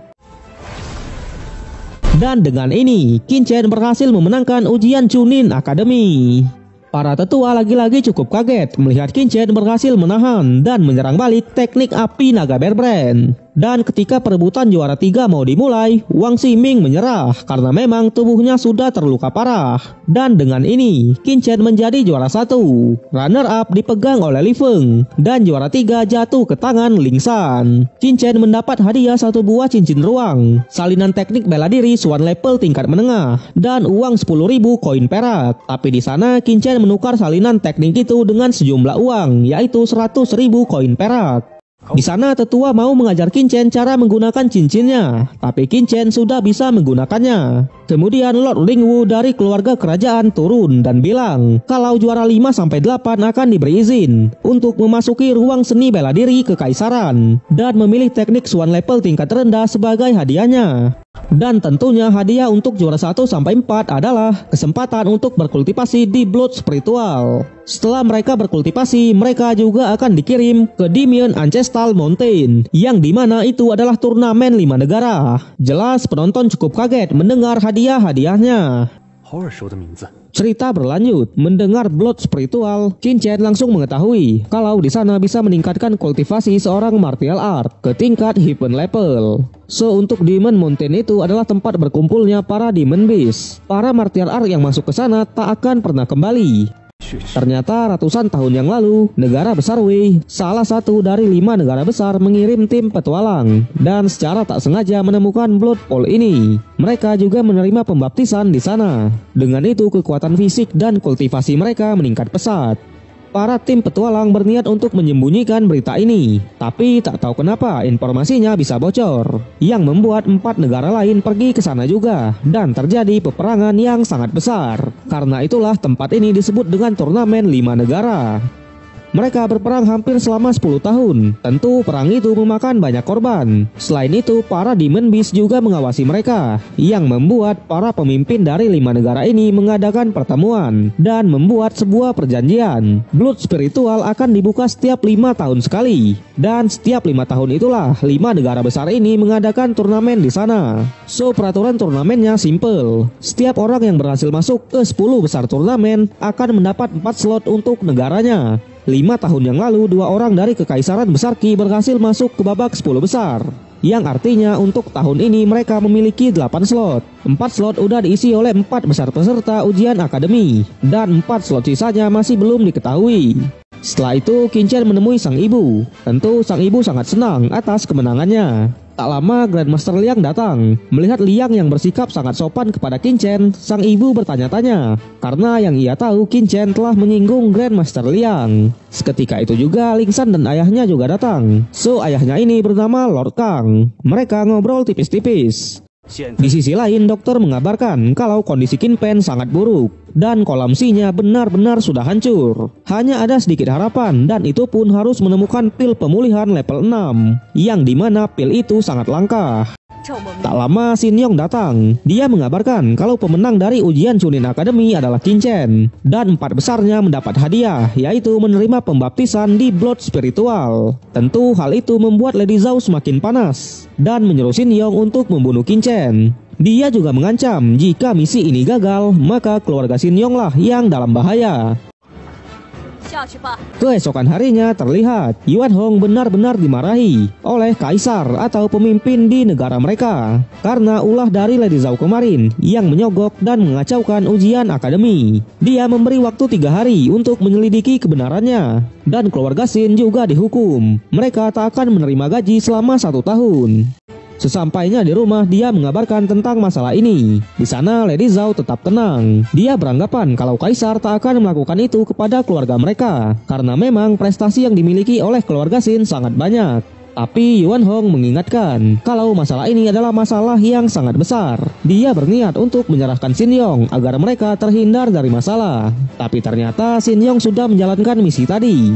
Dan dengan ini, Qin Chen berhasil memenangkan ujian Chunin Academy. Para tetua lagi-lagi cukup kaget melihat Qin Chen berhasil menahan dan menyerang balik teknik api naga Bear Brand. Dan ketika perebutan juara 3 mau dimulai, Wang Ximing menyerah karena memang tubuhnya sudah terluka parah. Dan dengan ini, Qin Chen menjadi juara 1. Runner up dipegang oleh Li Feng dan juara 3 jatuh ke tangan Ling San. Qin Chen mendapat hadiah 1 buah cincin ruang, salinan teknik bela diri Swan level tingkat menengah, dan uang 10.000 koin perak. Tapi di sana Qin Chen menukar salinan teknik itu dengan sejumlah uang, yaitu 100.000 koin perak. Di sana tetua mau mengajar Qin Chen cara menggunakan cincinnya, tapi Qin Chen sudah bisa menggunakannya. Kemudian Lord Lingwu dari keluarga kerajaan turun dan bilang kalau juara 5-8 akan diberi izin untuk memasuki ruang seni bela diri kekaisaran dan memilih teknik Swan level tingkat rendah sebagai hadiahnya. Dan tentunya hadiah untuk juara 1-4 adalah kesempatan untuk berkultivasi di Blood Spiritual. Setelah mereka berkultivasi, mereka juga akan dikirim ke Dimian Ancestral Mountain, yang dimana itu adalah turnamen 5 negara. Jelas penonton cukup kaget mendengar hadiah-hadiahnya. Cerita berlanjut, mendengar Blood Spiritual, Qin Chen langsung mengetahui kalau di sana bisa meningkatkan kultivasi seorang martial art ke tingkat heaven level. So untuk Demon Mountain itu adalah tempat berkumpulnya para Demon Beast. Para martial art yang masuk ke sana tak akan pernah kembali. Ternyata ratusan tahun yang lalu, negara besar Wei, salah satu dari 5 negara besar, mengirim tim petualang dan secara tak sengaja menemukan Blood Pool ini. Mereka juga menerima pembaptisan di sana. Dengan itu kekuatan fisik dan kultivasi mereka meningkat pesat. Para tim petualang berniat untuk menyembunyikan berita ini, tapi tak tahu kenapa informasinya bisa bocor, yang membuat 4 negara lain pergi ke sana juga, dan terjadi peperangan yang sangat besar. Karena itulah tempat ini disebut dengan turnamen 5 negara. Mereka berperang hampir selama 10 tahun. Tentu perang itu memakan banyak korban. Selain itu, para Demon Beast juga mengawasi mereka, yang membuat para pemimpin dari 5 negara ini mengadakan pertemuan dan membuat sebuah perjanjian. Blood Spiritual akan dibuka setiap 5 tahun sekali. Dan setiap 5 tahun itulah 5 negara besar ini mengadakan turnamen di sana. So peraturan turnamennya simple. Setiap orang yang berhasil masuk ke 10 besar turnamen akan mendapat 4 slot untuk negaranya. 5 tahun yang lalu 2 orang dari Kekaisaran Besar Qi berhasil masuk ke babak 10 besar. Yang artinya untuk tahun ini mereka memiliki 8 slot. 4 slot udah diisi oleh 4 besar peserta ujian akademi, dan 4 slot sisanya masih belum diketahui. Setelah itu Qin Chen menemui sang ibu. Tentu sang ibu sangat senang atas kemenangannya. Tak lama Grandmaster Liang datang. Melihat Liang yang bersikap sangat sopan kepada Qin Chen, sang ibu bertanya-tanya karena yang ia tahu Qin Chen telah menyinggung Grandmaster Liang. Seketika itu juga Ling San dan ayahnya juga datang. So ayahnya ini bernama Lord Kang. Mereka ngobrol tipis-tipis. Di sisi lain, dokter mengabarkan kalau kondisi Qin Pen sangat buruk dan kolam C-nya benar-benar sudah hancur. Hanya ada sedikit harapan, dan itu pun harus menemukan pil pemulihan level 6, yang dimana pil itu sangat langka. Tak lama Shin Yong datang. Dia mengabarkan kalau pemenang dari ujian Chunin Academy adalah Qin Chen, dan 4 besarnya mendapat hadiah, yaitu menerima pembaptisan di Blood Spiritual. Tentu hal itu membuat Lady Zhao semakin panas dan menyuruh Shin Yong untuk membunuh Qin Chen. Dia juga mengancam jika misi ini gagal, maka keluarga Shin Yong lah yang dalam bahaya. Keesokan harinya terlihat Yuan Hong benar-benar dimarahi oleh kaisar atau pemimpin di negara mereka karena ulah dari Lady Zhao kemarin yang menyogok dan mengacaukan ujian akademi. Dia memberi waktu 3 hari untuk menyelidiki kebenarannya, dan keluarga Shin juga dihukum. Mereka tak akan menerima gaji selama 1 tahun. Sesampainya di rumah, dia mengabarkan tentang masalah ini. Di sana Lady Zhao tetap tenang. Dia beranggapan kalau kaisar tak akan melakukan itu kepada keluarga mereka, karena memang prestasi yang dimiliki oleh keluarga Shin sangat banyak. Tapi Yuan Hong mengingatkan kalau masalah ini adalah masalah yang sangat besar. Dia berniat untuk menyerahkan Shin Yong agar mereka terhindar dari masalah. Tapi ternyata Shin Yong sudah menjalankan misi tadi.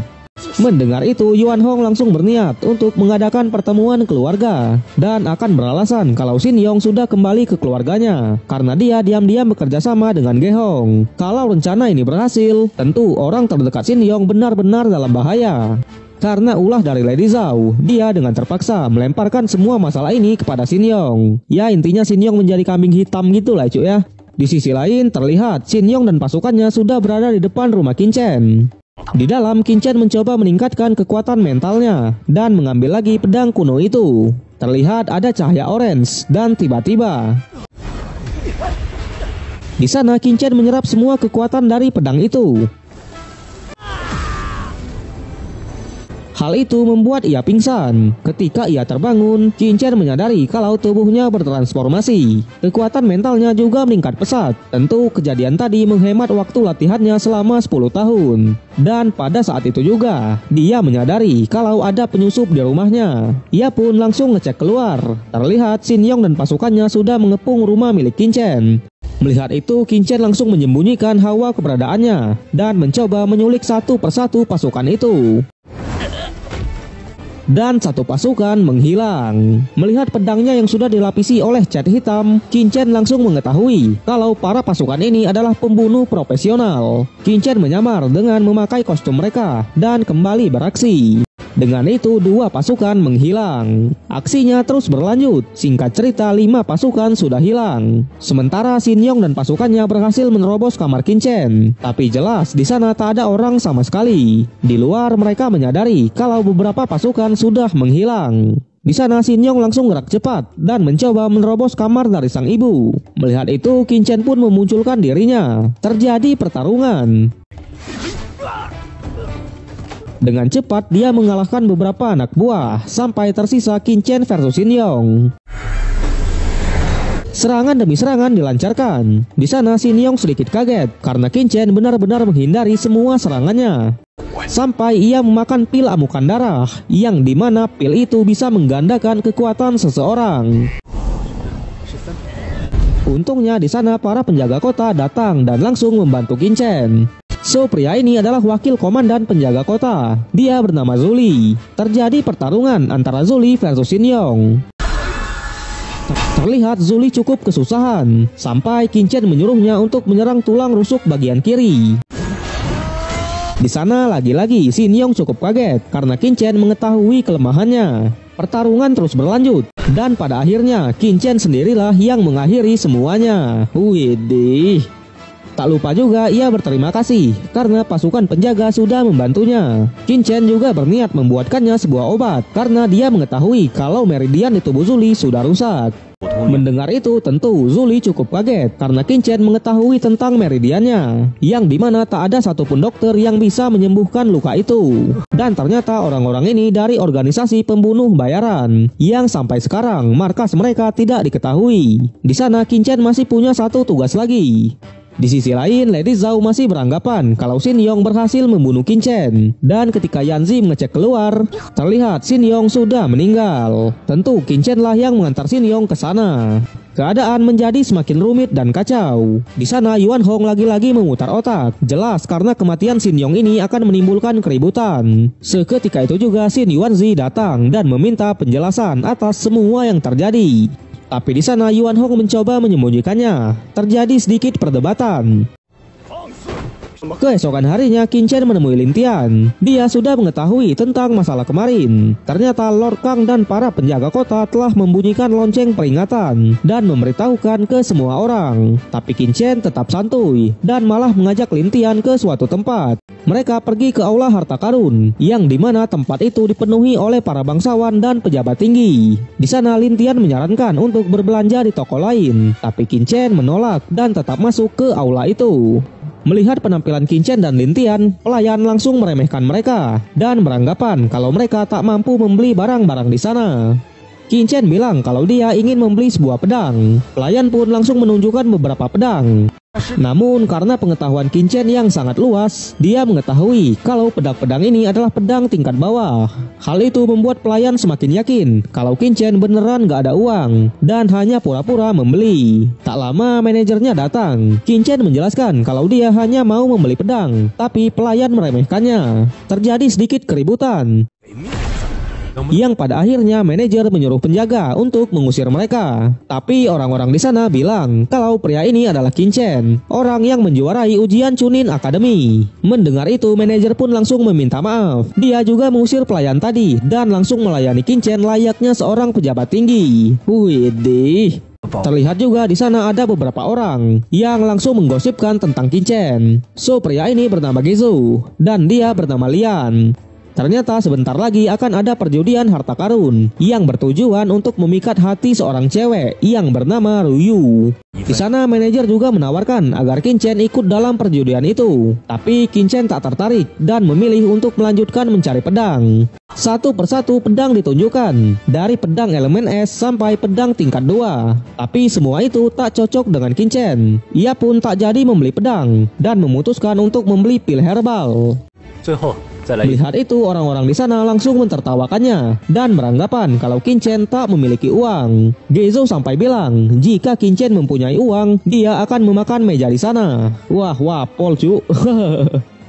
Mendengar itu, Yuan Hong langsung berniat untuk mengadakan pertemuan keluarga dan akan beralasan kalau Shin Yong sudah kembali ke keluarganya karena dia diam-diam bekerja sama dengan Ge Hong. Kalau rencana ini berhasil, tentu orang terdekat Shin Yong benar-benar dalam bahaya. Karena ulah dari Lady Zhao, dia dengan terpaksa melemparkan semua masalah ini kepada Shin Yong. Ya intinya Shin Yong menjadi kambing hitam gitu lah cuy ya. Di sisi lain terlihat Shin Yong dan pasukannya sudah berada di depan rumah Qin Chen. Di dalam, Qin Chen mencoba meningkatkan kekuatan mentalnya dan mengambil lagi pedang kuno itu. terlihat ada cahaya orange dan tiba-tiba di sana Qin Chen menyerap semua kekuatan dari pedang itu. Hal itu membuat ia pingsan. Ketika ia terbangun, Qin Chen menyadari kalau tubuhnya bertransformasi. Kekuatan mentalnya juga meningkat pesat. Tentu kejadian tadi menghemat waktu latihannya selama 10 tahun. Dan pada saat itu juga, dia menyadari kalau ada penyusup di rumahnya. Ia pun langsung ngecek keluar. Terlihat Shin Yong dan pasukannya sudah mengepung rumah milik Qin Chen. Melihat itu, Qin Chen langsung menyembunyikan hawa keberadaannya dan mencoba menyulik satu persatu pasukan itu. Dan satu pasukan menghilang. Melihat pedangnya yang sudah dilapisi oleh cat hitam, Qin Chen langsung mengetahui kalau para pasukan ini adalah pembunuh profesional. Qin Chen menyamar dengan memakai kostum mereka dan kembali beraksi. Dengan itu, 2 pasukan menghilang. Aksinya terus berlanjut. Singkat cerita, 5 pasukan sudah hilang. Sementara Shin Yong dan pasukannya berhasil menerobos kamar Qin Chen. Tapi jelas di sana tak ada orang sama sekali. Di luar mereka menyadari kalau beberapa pasukan sudah menghilang. Di sana Shin Yong langsung gerak cepat dan mencoba menerobos kamar dari sang ibu. Melihat itu, Qin Chen pun memunculkan dirinya. Terjadi pertarungan. Dengan cepat dia mengalahkan beberapa anak buah sampai tersisa Qin Chen versus Shin Yong. Serangan demi serangan dilancarkan. Di sana Shin Yong sedikit kaget karena Qin Chen benar-benar menghindari semua serangannya. Sampai ia memakan pil amukan darah, yang dimana pil itu bisa menggandakan kekuatan seseorang. Untungnya di sana para penjaga kota datang dan langsung membantu Qin Chen. So, pria ini adalah wakil komandan penjaga kota. Dia bernama Zuli. Terjadi pertarungan antara Zuli versus Shin Yong. Terlihat Zuli cukup kesusahan, sampai Qin Chen menyuruhnya untuk menyerang tulang rusuk bagian kiri. Di sana lagi-lagi Shin Yong cukup kaget karena Qin Chen mengetahui kelemahannya. Pertarungan terus berlanjut, dan pada akhirnya Qin Chen sendirilah yang mengakhiri semuanya. Widih. Tak lupa juga ia berterima kasih karena pasukan penjaga sudah membantunya. Qin Chen juga berniat membuatkannya sebuah obat karena dia mengetahui kalau meridian di tubuh Zuli sudah rusak. Mendengar itu tentu Zuli cukup kaget karena Qin Chen mengetahui tentang meridiannya, yang dimana tak ada satupun dokter yang bisa menyembuhkan luka itu. Dan ternyata orang-orang ini dari organisasi pembunuh bayaran yang sampai sekarang markas mereka tidak diketahui. Di sana Qin Chen masih punya satu tugas lagi. Di sisi lain, Lady Zhao masih beranggapan kalau Shin Yong berhasil membunuh Qin Chen. Dan ketika Yanzi mengecek keluar, terlihat Shin Yong sudah meninggal. Tentu Qin Chen lah yang mengantar Shin Yong ke sana. Keadaan menjadi semakin rumit dan kacau. Di sana Yuan Hong lagi-lagi memutar otak. Jelas karena kematian Shin Yong ini akan menimbulkan keributan. Seketika itu juga Shin Yuanzi datang dan meminta penjelasan atas semua yang terjadi. Tapi di sana Yuan Hong mencoba menyembunyikannya. Terjadi sedikit perdebatan. Keesokan harinya Qin Chen menemui Lin Tian. Dia sudah mengetahui tentang masalah kemarin. Ternyata Lord Kang dan para penjaga kota telah membunyikan lonceng peringatan dan memberitahukan ke semua orang. Tapi Qin Chen tetap santuy dan malah mengajak Lin Tian ke suatu tempat. Mereka pergi ke aula harta karun, yang dimana tempat itu dipenuhi oleh para bangsawan dan pejabat tinggi. Di sana Lin Tian menyarankan untuk berbelanja di toko lain, tapi Qin Chen menolak dan tetap masuk ke aula itu. Melihat penampilan Qin Chen dan Lin Tian, pelayan langsung meremehkan mereka dan beranggapan kalau mereka tak mampu membeli barang-barang di sana. Qin Chen bilang kalau dia ingin membeli sebuah pedang. Pelayan pun langsung menunjukkan beberapa pedang. Namun karena pengetahuan Qin Chen yang sangat luas, dia mengetahui kalau pedang-pedang ini adalah pedang tingkat bawah. Hal itu membuat pelayan semakin yakin kalau Qin Chen beneran gak ada uang dan hanya pura-pura membeli. Tak lama manajernya datang. Qin Chen menjelaskan kalau dia hanya mau membeli pedang, tapi pelayan meremehkannya. Terjadi sedikit keributan, yang pada akhirnya manajer menyuruh penjaga untuk mengusir mereka. Tapi orang-orang di sana bilang kalau pria ini adalah Qin Chen, orang yang menjuarai ujian Chunin Academy. Mendengar itu, manajer pun langsung meminta maaf. Dia juga mengusir pelayan tadi dan langsung melayani Qin Chen layaknya seorang pejabat tinggi. Widih. Terlihat juga di sana ada beberapa orang yang langsung menggosipkan tentang Qin Chen. So, pria ini bernama Gizu dan dia bernama Lian. Ternyata sebentar lagi akan ada perjudian harta karun yang bertujuan untuk memikat hati seorang cewek yang bernama Ruyu. Di sana manajer juga menawarkan agar Qin ikut dalam perjudian itu. Tapi Qin tak tertarik dan memilih untuk melanjutkan mencari pedang. Satu persatu pedang ditunjukkan, dari pedang elemen es sampai pedang tingkat 2. Tapi semua itu tak cocok dengan Qin. Ia pun tak jadi membeli pedang dan memutuskan untuk membeli pil herbal. Melihat itu, orang-orang di sana langsung mentertawakannya dan beranggapan kalau Qin tak memiliki uang. Gezo sampai bilang jika Qin mempunyai uang, dia akan memakan meja di sana. Wah, pol cu.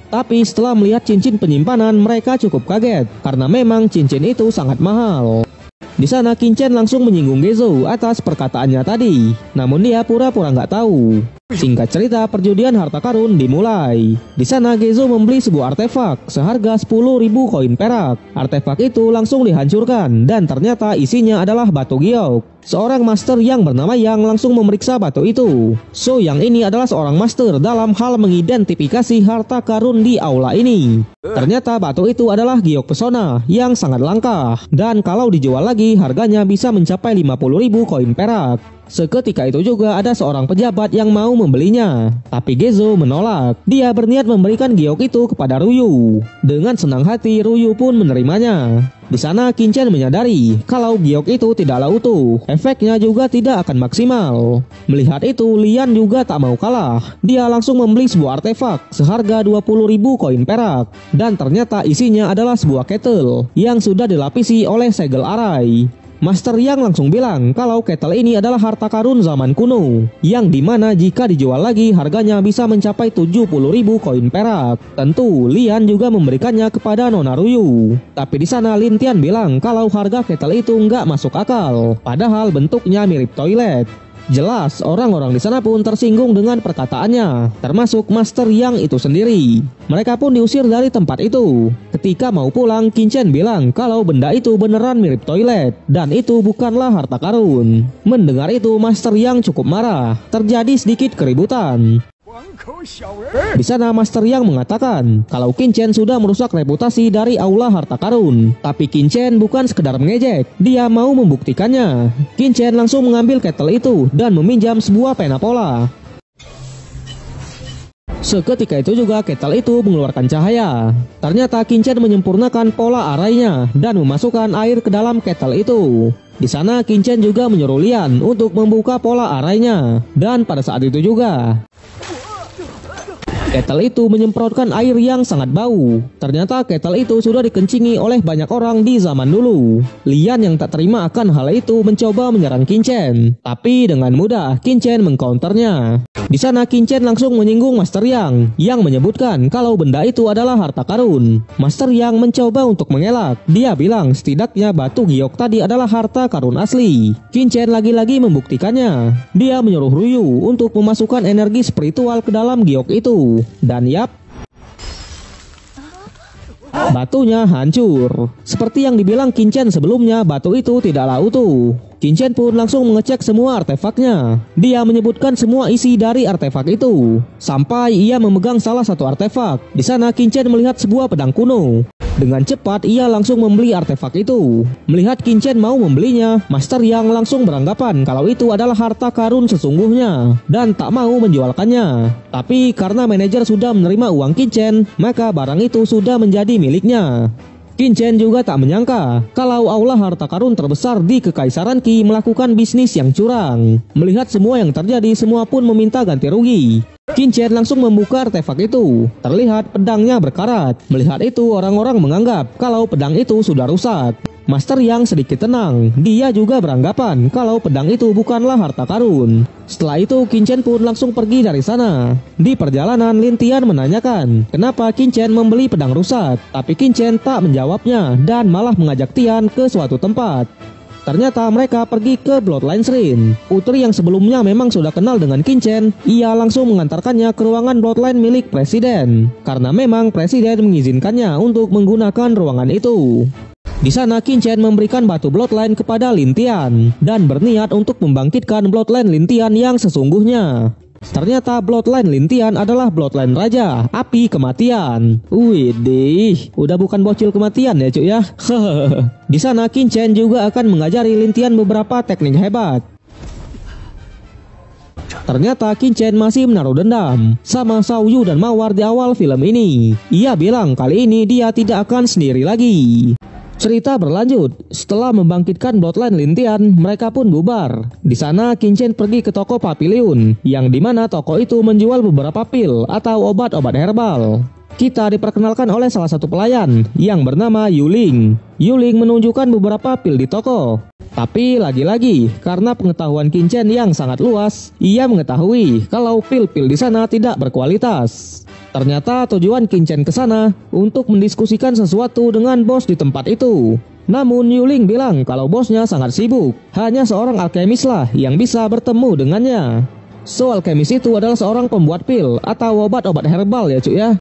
Tapi setelah melihat cincin penyimpanan, mereka cukup kaget karena memang cincin itu sangat mahal. Di sana Qin langsung menyinggung Gezo atas perkataannya tadi, namun dia pura-pura nggak tahu. Singkat cerita, perjudian harta karun dimulai. Di sana Gezo membeli sebuah artefak seharga 10.000 koin perak. Artefak itu langsung dihancurkan dan ternyata isinya adalah batu giok. Seorang master yang bernama Yang langsung memeriksa batu itu. So, Yang ini adalah seorang master dalam hal mengidentifikasi harta karun di aula ini. Ternyata batu itu adalah giok pesona yang sangat langka, dan kalau dijual lagi harganya bisa mencapai 50.000 koin perak. Seketika itu juga ada seorang pejabat yang mau membelinya, tapi Gezo menolak. Dia berniat memberikan giok itu kepada Ruyu. Dengan senang hati Ruyu pun menerimanya. Di sana Qin menyadari kalau giok itu tidaklah utuh, efeknya juga tidak akan maksimal. Melihat itu, Lian juga tak mau kalah. Dia langsung membeli sebuah artefak seharga 20.000 koin perak, dan ternyata isinya adalah sebuah kettle yang sudah dilapisi oleh segel arai. Master Yang langsung bilang kalau kettle ini adalah harta karun zaman kuno, yang dimana jika dijual lagi harganya bisa mencapai 70.000 koin perak. Tentu Lian juga memberikannya kepada Nona Ruyu. Tapi di sana Lin Tian bilang kalau harga kettle itu nggak masuk akal, padahal bentuknya mirip toilet. Jelas orang-orang di sana pun tersinggung dengan perkataannya, termasuk Master Yang itu sendiri. Mereka pun diusir dari tempat itu. Ketika mau pulang, Qin bilang kalau benda itu beneran mirip toilet dan itu bukanlah harta karun. Mendengar itu, Master Yang cukup marah. Terjadi sedikit keributan. Di sana Master Yang mengatakan kalau Qin sudah merusak reputasi dari aula harta karun. Tapi Qin bukan sekedar mengejek, dia mau membuktikannya. Qin langsung mengambil kettle itu dan meminjam sebuah pena pola. Seketika itu juga kettle itu mengeluarkan cahaya. Ternyata Qin menyempurnakan pola arainya dan memasukkan air ke dalam kettle itu. Di sana Qin juga menyuruh Lian untuk membuka pola arainya, dan pada saat itu juga kettle itu menyemprotkan air yang sangat bau. Ternyata kettle itu sudah dikencingi oleh banyak orang di zaman dulu. Lian yang tak terima akan hal itu mencoba menyerang Qin tapi dengan mudah Qin mengcounternya. Di sana Qin langsung menyinggung Master yang menyebutkan kalau benda itu adalah harta karun. Master Yang mencoba untuk mengelak. Dia bilang setidaknya batu giok tadi adalah harta karun asli. Qin lagi-lagi membuktikannya. Dia menyuruh Ruyu untuk memasukkan energi spiritual ke dalam giok itu. Dan yap, batunya hancur. Seperti yang dibilang Qin sebelumnya, batu itu tidaklah utuh. Qin pun langsung mengecek semua artefaknya. Dia menyebutkan semua isi dari artefak itu, sampai ia memegang salah satu artefak. Di sana Qin melihat sebuah pedang kuno. Dengan cepat ia langsung membeli artefak itu. Melihat Qin mau membelinya, Master Yang langsung beranggapan kalau itu adalah harta karun sesungguhnya dan tak mau menjualkannya. Tapi karena manajer sudah menerima uang Qin, maka barang itu sudah menjadi miliknya. Qin juga tak menyangka kalau aula harta karun terbesar di Kekaisaran Qi melakukan bisnis yang curang. Melihat semua yang terjadi, semua pun meminta ganti rugi. Qin langsung membuka artefak itu. Terlihat pedangnya berkarat. Melihat itu, orang-orang menganggap kalau pedang itu sudah rusak. Master Yang sedikit tenang. Dia juga beranggapan kalau pedang itu bukanlah harta karun. Setelah itu Qin pun langsung pergi dari sana. Di perjalanan Lin Tian menanyakan kenapa Qin membeli pedang rusak. Tapi Qin tak menjawabnya dan malah mengajak Tian ke suatu tempat. Ternyata mereka pergi ke Bloodline Shrine. Putri yang sebelumnya memang sudah kenal dengan Qin, ia langsung mengantarkannya ke ruangan Bloodline milik Presiden. Karena memang Presiden mengizinkannya untuk menggunakan ruangan itu. Di sana Qin memberikan batu Bloodline kepada Lin Tian dan berniat untuk membangkitkan Bloodline Lin Tian yang sesungguhnya. Ternyata bloodline Lintian adalah bloodline raja, api kematian. Widih, udah bukan bocil kematian ya cuy ya. Di sana Qin Chen juga akan mengajari Lintian beberapa teknik hebat. Ternyata Qin Chen masih menaruh dendam sama Shao Yu dan Mawar di awal film ini. Ia bilang kali ini dia tidak akan sendiri lagi. Cerita berlanjut, setelah membangkitkan bloodline Lintian, mereka pun bubar. Di sana Qin Chen pergi ke toko Papiliun, yang dimana toko itu menjual beberapa pil atau obat-obat herbal. Kita diperkenalkan oleh salah satu pelayan yang bernama Yuling. Yuling menunjukkan beberapa pil di toko. Tapi lagi-lagi, karena pengetahuan Qin Chen yang sangat luas, ia mengetahui kalau pil-pil di sana tidak berkualitas. Ternyata tujuan Qin Chen ke sana untuk mendiskusikan sesuatu dengan bos di tempat itu. Namun Yuling bilang kalau bosnya sangat sibuk, hanya seorang alkemis lah yang bisa bertemu dengannya. So alkemis itu adalah seorang pembuat pil atau obat-obat herbal ya cuy ya.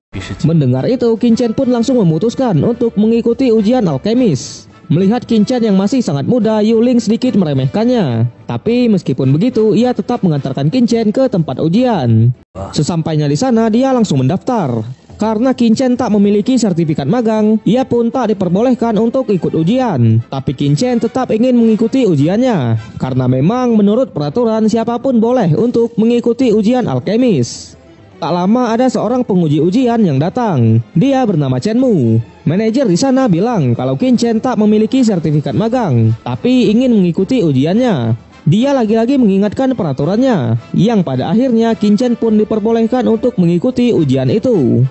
Mendengar itu Qin Chen pun langsung memutuskan untuk mengikuti ujian alkemis. Melihat Qin Chen yang masih sangat muda, Yuling sedikit meremehkannya. Tapi meskipun begitu, ia tetap mengantarkan Qin Chen ke tempat ujian. Sesampainya di sana, dia langsung mendaftar. Karena Qin Chen tak memiliki sertifikat magang, ia pun tak diperbolehkan untuk ikut ujian. Tapi Qin Chen tetap ingin mengikuti ujiannya. Karena memang menurut peraturan siapapun boleh untuk mengikuti ujian alkemis. Tak lama ada seorang penguji ujian yang datang. Dia bernama Chen Mu. Manajer di sana bilang kalau Qin Chen tak memiliki sertifikat magang, tapi ingin mengikuti ujiannya. Dia lagi-lagi mengingatkan peraturannya, yang pada akhirnya Qin Chen pun diperbolehkan untuk mengikuti ujian itu.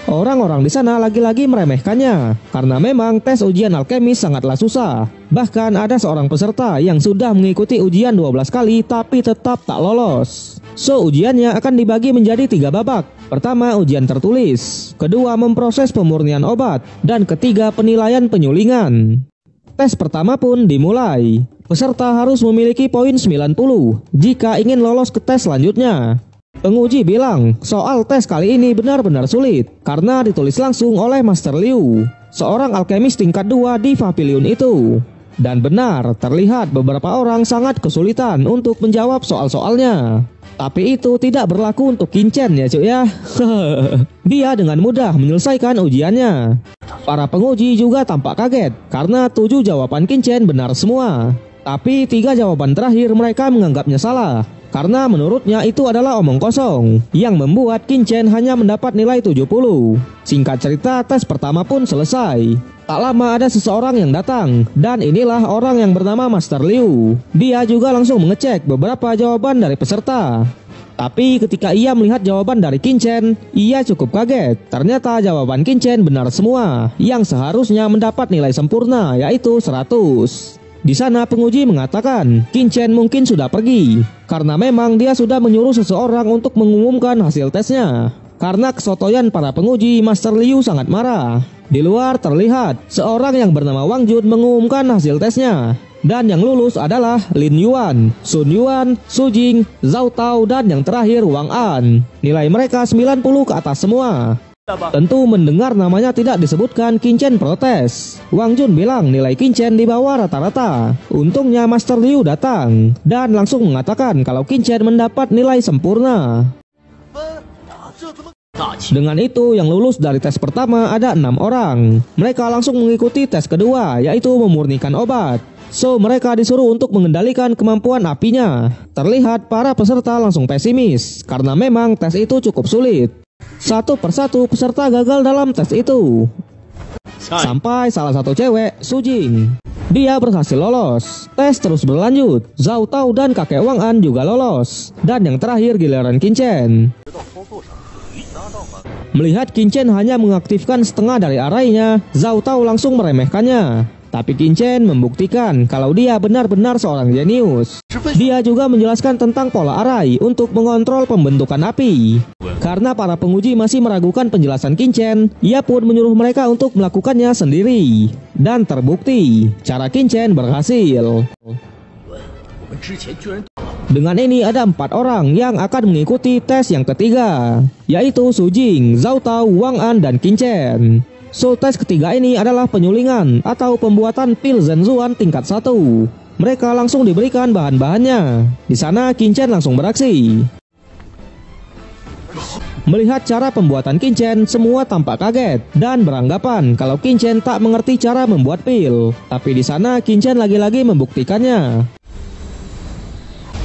Orang-orang di sana lagi-lagi meremehkannya, karena memang tes ujian alkemis sangatlah susah. Bahkan ada seorang peserta yang sudah mengikuti ujian 12 kali tapi tetap tak lolos. So ujiannya akan dibagi menjadi 3 babak. Pertama ujian tertulis, kedua memproses pemurnian obat, dan ketiga penilaian penyulingan. Tes pertama pun dimulai. Peserta harus memiliki poin 90 jika ingin lolos ke tes selanjutnya. Penguji bilang soal tes kali ini benar-benar sulit karena ditulis langsung oleh Master Liu, seorang alkemis tingkat 2 di pavilion itu. Dan benar, terlihat beberapa orang sangat kesulitan untuk menjawab soal-soalnya. Tapi itu tidak berlaku untuk Qin Chen ya cuy ya. Dia dengan mudah menyelesaikan ujiannya. Para penguji juga tampak kaget karena 7 jawaban Qin Chen benar semua. Tapi 3 jawaban terakhir mereka menganggapnya salah. Karena menurutnya itu adalah omong kosong, yang membuat Qin Chen hanya mendapat nilai 70. Singkat cerita, tes pertama pun selesai. Tak lama ada seseorang yang datang, dan inilah orang yang bernama Master Liu. Dia juga langsung mengecek beberapa jawaban dari peserta. Tapi ketika ia melihat jawaban dari Qin Chen, ia cukup kaget. Ternyata jawaban Qin Chen benar semua, yang seharusnya mendapat nilai sempurna, yaitu 100. Di sana penguji mengatakan Qin Chen mungkin sudah pergi karena memang dia sudah menyuruh seseorang untuk mengumumkan hasil tesnya. Karena kesotoyan para penguji, Master Liu sangat marah. Di luar terlihat seorang yang bernama Wang Jun mengumumkan hasil tesnya. Dan yang lulus adalah Lin Yuan, Sun Yuan, Su Jing, Zhao Tao, dan yang terakhir Wang An. Nilai mereka 90 ke atas semua. Tentu mendengar namanya tidak disebutkan, Qin Chen protes. Wang Jun bilang nilai Qin Chen di bawah rata-rata. Untungnya Master Liu datang dan langsung mengatakan kalau Qin Chen mendapat nilai sempurna. Dengan itu yang lulus dari tes pertama ada 6 orang. Mereka langsung mengikuti tes kedua, yaitu memurnikan obat. So mereka disuruh untuk mengendalikan kemampuan apinya. Terlihat para peserta langsung pesimis karena memang tes itu cukup sulit. Satu persatu peserta gagal dalam tes itu. Sampai salah satu cewek, Su Jing. Dia berhasil lolos. Tes terus berlanjut. Zhao Tao dan kakek Wang An juga lolos. Dan yang terakhir giliran Qin Chen. Melihat Qin Chen hanya mengaktifkan setengah dari arraynya, Zhao Tao langsung meremehkannya. Tapi Qin Chen membuktikan kalau dia benar-benar seorang jenius. Dia juga menjelaskan tentang pola array untuk mengontrol pembentukan api. Karena para penguji masih meragukan penjelasan Qin Chen, ia pun menyuruh mereka untuk melakukannya sendiri. Dan terbukti, cara Qin Chen berhasil. Dengan ini ada 4 orang yang akan mengikuti tes yang ketiga, yaitu Su Jing, Zhao Tao, Wang An, dan Qin Chen. So tes ketiga ini adalah penyulingan atau pembuatan pil Zhenzuan tingkat 1. mereka langsung diberikan bahan-bahannya. Di sana Qin Chen langsung beraksi. Melihat cara pembuatan Qin Chen, semua tampak kaget dan beranggapan kalau Qin Chen tak mengerti cara membuat pil. Tapi di sana Qin Chen lagi-lagi membuktikannya.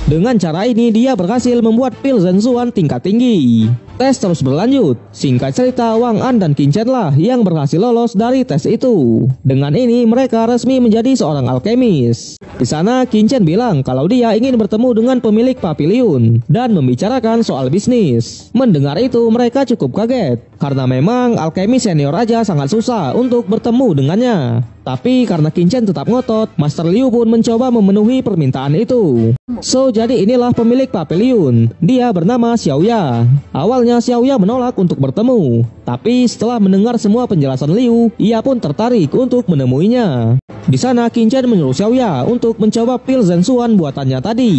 Dengan cara ini dia berhasil membuat pil Zhenzuan tingkat tinggi. Tes terus berlanjut. Singkat cerita, Wang An dan Qin Chen lah yang berhasil lolos dari tes itu. Dengan ini mereka resmi menjadi seorang alkemis. Di sana Qin Chen bilang kalau dia ingin bertemu dengan pemilik pavilion dan membicarakan soal bisnis. Mendengar itu mereka cukup kaget karena memang alkemis senior aja sangat susah untuk bertemu dengannya. Tapi karena Qin Chen tetap ngotot, Master Liu pun mencoba memenuhi permintaan itu. So jadi inilah pemilik pavilion. Dia bernama Xiaoya. Awalnya Xiaoya menolak untuk bertemu, tapi setelah mendengar semua penjelasan Liu, ia pun tertarik untuk menemuinya. Di sana Qin Chen menyuruh Xiaoya untuk mencoba pil Zhenzuan buatannya tadi.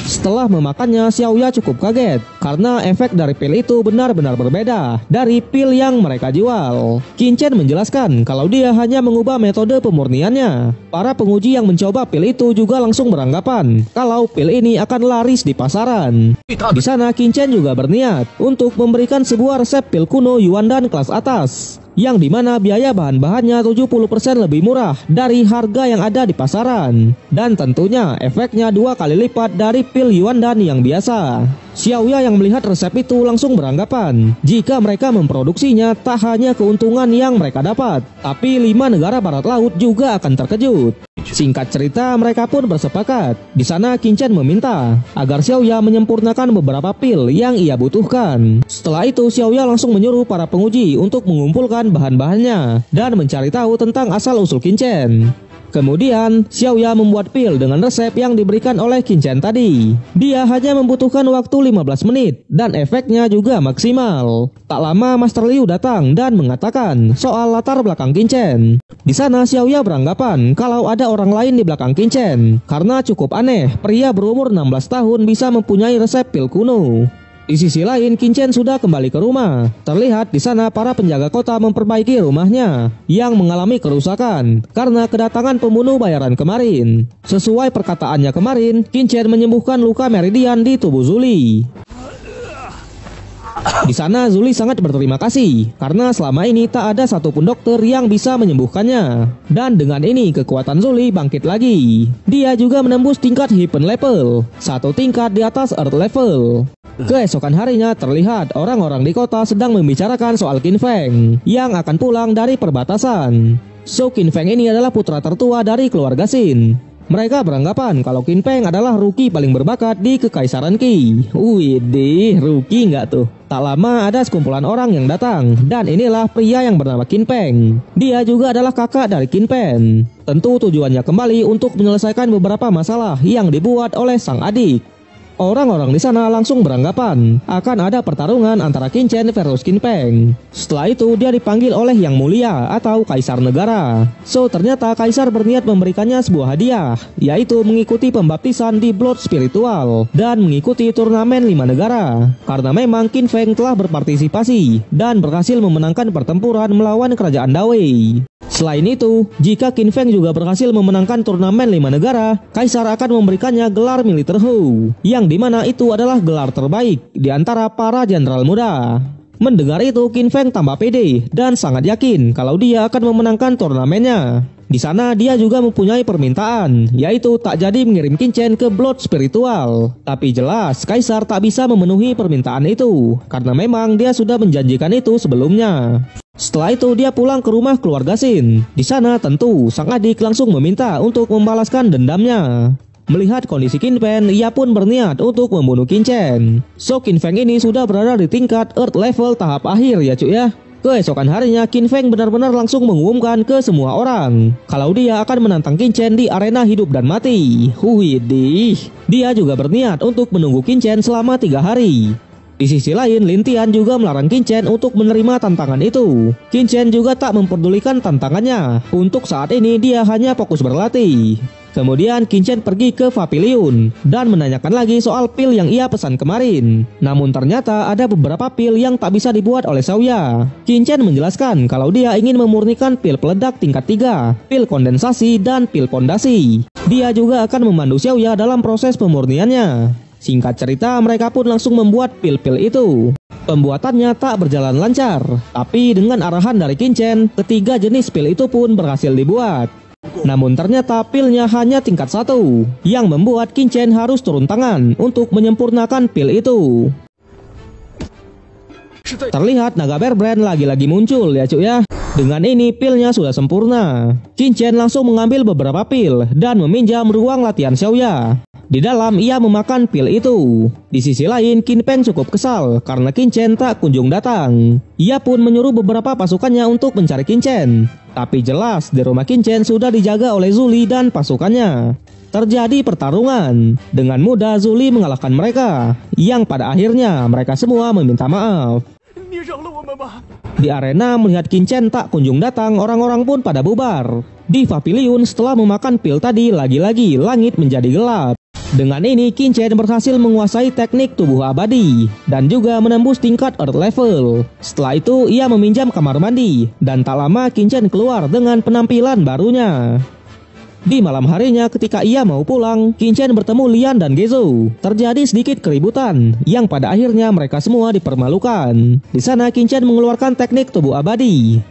Setelah memakannya, Xiaoya cukup kaget karena efek dari pil itu benar-benar berbeda dari pil yang mereka jual. Qin Chen menjelaskan kalau dia hanya mengubah metode pemurniannya. Para penguji yang mencoba pil itu juga langsung beranggapan kalau pil ini akan laris di pasaran. Di sana Qin Chen juga berniat untuk memberikan sebuah resep pil kuno Yuandan kelas atas, yang dimana biaya bahan-bahannya 70% lebih murah dari harga yang ada di pasaran. Dan tentunya efeknya 2 kali lipat dari pil Yuandan yang biasa. Xiaoya yang melihat resep itu langsung beranggapan jika mereka memproduksinya tak hanya keuntungan yang mereka dapat, tapi 5 negara barat laut juga akan terkejut. Singkat cerita, mereka pun bersepakat. Di sana Qin Chen meminta agar Xiaoya menyempurnakan beberapa pil yang ia butuhkan. Setelah itu Xiaoya langsung menyuruh para penguji untuk mengumpulkan bahan-bahannya dan mencari tahu tentang asal-usul Qin Chen. Kemudian Xiaoya membuat pil dengan resep yang diberikan oleh Qin Chen tadi. Dia hanya membutuhkan waktu 15 menit dan efeknya juga maksimal. Tak lama Master Liu datang dan mengatakan soal latar belakang Qin Chen. Di sana Xiaoya beranggapan kalau ada orang lain di belakang Qin Chen karena cukup aneh pria berumur 16 tahun bisa mempunyai resep pil kuno. Di sisi lain, Qin Chen sudah kembali ke rumah. Terlihat di sana para penjaga kota memperbaiki rumahnya yang mengalami kerusakan karena kedatangan pembunuh bayaran kemarin. Sesuai perkataannya kemarin, Qin Chen menyembuhkan luka meridian di tubuh Zuli. Di sana Zuli sangat berterima kasih karena selama ini tak ada satupun dokter yang bisa menyembuhkannya. Dan dengan ini kekuatan Zuli bangkit lagi. Dia juga menembus tingkat Heaven level, 1 tingkat di atas Earth level. Keesokan harinya terlihat orang-orang di kota sedang membicarakan soal Qin Feng yang akan pulang dari perbatasan. So Qin Feng ini adalah putra tertua dari keluarga Xin. Mereka beranggapan kalau Qin Feng adalah rookie paling berbakat di Kekaisaran Qi. Widih, rookie nggak tuh? Tak lama ada sekumpulan orang yang datang dan inilah pria yang bernama Qin Feng. Dia juga adalah kakak dari Qin Pen. Tentu tujuannya kembali untuk menyelesaikan beberapa masalah yang dibuat oleh sang adik. Orang-orang di sana langsung beranggapan akan ada pertarungan antara Qin Chen versus Qin Feng. Setelah itu dia dipanggil oleh Yang Mulia atau Kaisar Negara. So ternyata Kaisar berniat memberikannya sebuah hadiah, yaitu mengikuti pembaptisan di Blood Spiritual dan mengikuti turnamen 5 negara. Karena memang Qin Feng telah berpartisipasi dan berhasil memenangkan pertempuran melawan kerajaan Dawei. Selain itu, jika Qin Feng juga berhasil memenangkan turnamen 5 negara, Kaisar akan memberikannya gelar Militer Hou, yang dimana itu adalah gelar terbaik di antara para jenderal muda. Mendengar itu, Qin Feng tambah pede dan sangat yakin kalau dia akan memenangkan turnamennya. Di sana dia juga mempunyai permintaan, yaitu tak jadi mengirim Qin Chen ke Blood Spiritual. Tapi jelas Kaisar tak bisa memenuhi permintaan itu, karena memang dia sudah menjanjikan itu sebelumnya. Setelah itu dia pulang ke rumah keluarga Xin. Di sana tentu sang adik langsung meminta untuk membalaskan dendamnya. Melihat kondisi Qin Pen, ia pun berniat untuk membunuh Qin Chen. So Qin Feng ini sudah berada di tingkat Earth level tahap akhir ya cuy ya. Keesokan harinya Qin Feng benar-benar langsung mengumumkan ke semua orang kalau dia akan menantang Qin Chen di arena hidup dan mati. Widih. Dia juga berniat untuk menunggu Qin Chen selama 3 hari. Di sisi lain, Lin Tian juga melarang Qin Chen untuk menerima tantangan itu. Qin Chen juga tak memperdulikan tantangannya. Untuk saat ini dia hanya fokus berlatih. Kemudian Qin Chen pergi ke pavilion dan menanyakan lagi soal pil yang ia pesan kemarin. Namun ternyata ada beberapa pil yang tak bisa dibuat oleh Xiaoya. Qin Chen menjelaskan kalau dia ingin memurnikan pil peledak tingkat 3, pil kondensasi, dan pil pondasi. Dia juga akan memandu Xiaoya dalam proses pemurniannya. Singkat cerita, mereka pun langsung membuat pil-pil itu. Pembuatannya tak berjalan lancar, tapi dengan arahan dari Qin Chen, ketiga jenis pil itu pun berhasil dibuat. Namun ternyata pilnya hanya tingkat 1, yang membuat Qin Chen harus turun tangan untuk menyempurnakan pil itu. Terlihat naga Bear Brand lagi-lagi muncul ya cuy ya. Dengan ini pilnya sudah sempurna. Qin Chen langsung mengambil beberapa pil dan meminjam ruang latihan Xiaoya. Di dalam ia memakan pil itu. Di sisi lain Qin Peng cukup kesal karena Qin Chen tak kunjung datang. Ia pun menyuruh beberapa pasukannya untuk mencari Qin Chen. Tapi jelas di rumah Qin Chen sudah dijaga oleh Zuli dan pasukannya. Terjadi pertarungan. Dengan mudah Zuli mengalahkan mereka, yang pada akhirnya mereka semua meminta maaf. Di arena melihat Qin Chen tak kunjung datang, orang-orang pun pada bubar. Di pavilion setelah memakan pil tadi, lagi-lagi langit menjadi gelap. Dengan ini Qin Chen berhasil menguasai teknik tubuh abadi dan juga menembus tingkat Earth level. Setelah itu ia meminjam kamar mandi dan tak lama Qin Chen keluar dengan penampilan barunya. Di malam harinya ketika ia mau pulang, Qin Chen bertemu Lian dan Gezhou. Terjadi sedikit keributan yang pada akhirnya mereka semua dipermalukan. Di sana Qin Chen mengeluarkan teknik tubuh abadi.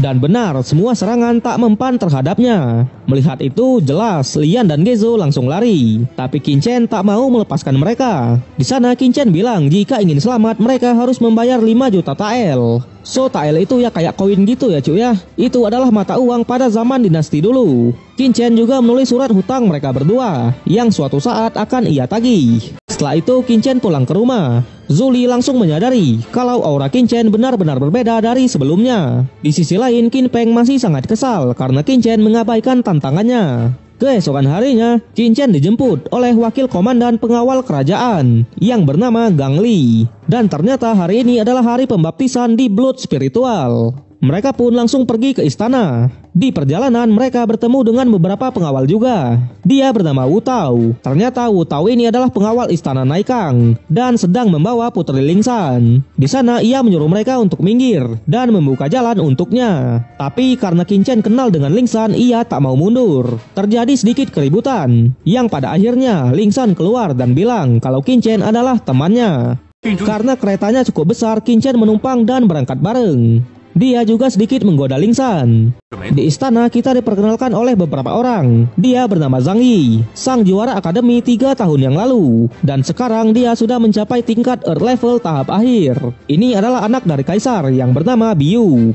Dan benar, semua serangan tak mempan terhadapnya. Melihat itu, jelas Lian dan Gezhou langsung lari. Tapi Qin Chen tak mau melepaskan mereka. Di sana Qin Chen bilang jika ingin selamat mereka harus membayar 5 juta tael. So tael itu ya kayak koin gitu ya cuy ya. Itu adalah mata uang pada zaman dinasti dulu. Qin Chen juga menulis surat hutang mereka berdua yang suatu saat akan ia tagih. Setelah itu Qin Chen pulang ke rumah. Zuli langsung menyadari kalau aura Qin Chen benar-benar berbeda dari sebelumnya. Di sisi lain Qin Peng masih sangat kesal karena Qin Chen mengabaikan tantangannya. Keesokan harinya, Qin Chen dijemput oleh wakil komandan pengawal kerajaan yang bernama Gang Li. Dan ternyata hari ini adalah hari pembaptisan di Blood Spiritual. Mereka pun langsung pergi ke istana. Di perjalanan mereka bertemu dengan beberapa pengawal juga. Dia bernama Wu Tao. Ternyata Wu Tao ini adalah pengawal istana Naikang dan sedang membawa Putri Lingsan. Di sana ia menyuruh mereka untuk minggir dan membuka jalan untuknya. Tapi karena Qin Chen kenal dengan Lingsan, ia tak mau mundur. Terjadi sedikit keributan yang pada akhirnya Lingsan keluar dan bilang kalau Qin Chen adalah temannya. Karena keretanya cukup besar, Qin Chen menumpang dan berangkat bareng. Dia juga sedikit menggoda Lingsan. Di istana kita diperkenalkan oleh beberapa orang. Dia bernama Zhang Yi, sang juara akademi 3 tahun yang lalu. Dan sekarang dia sudah mencapai tingkat Earth level tahap akhir. Ini adalah anak dari kaisar yang bernama Biu.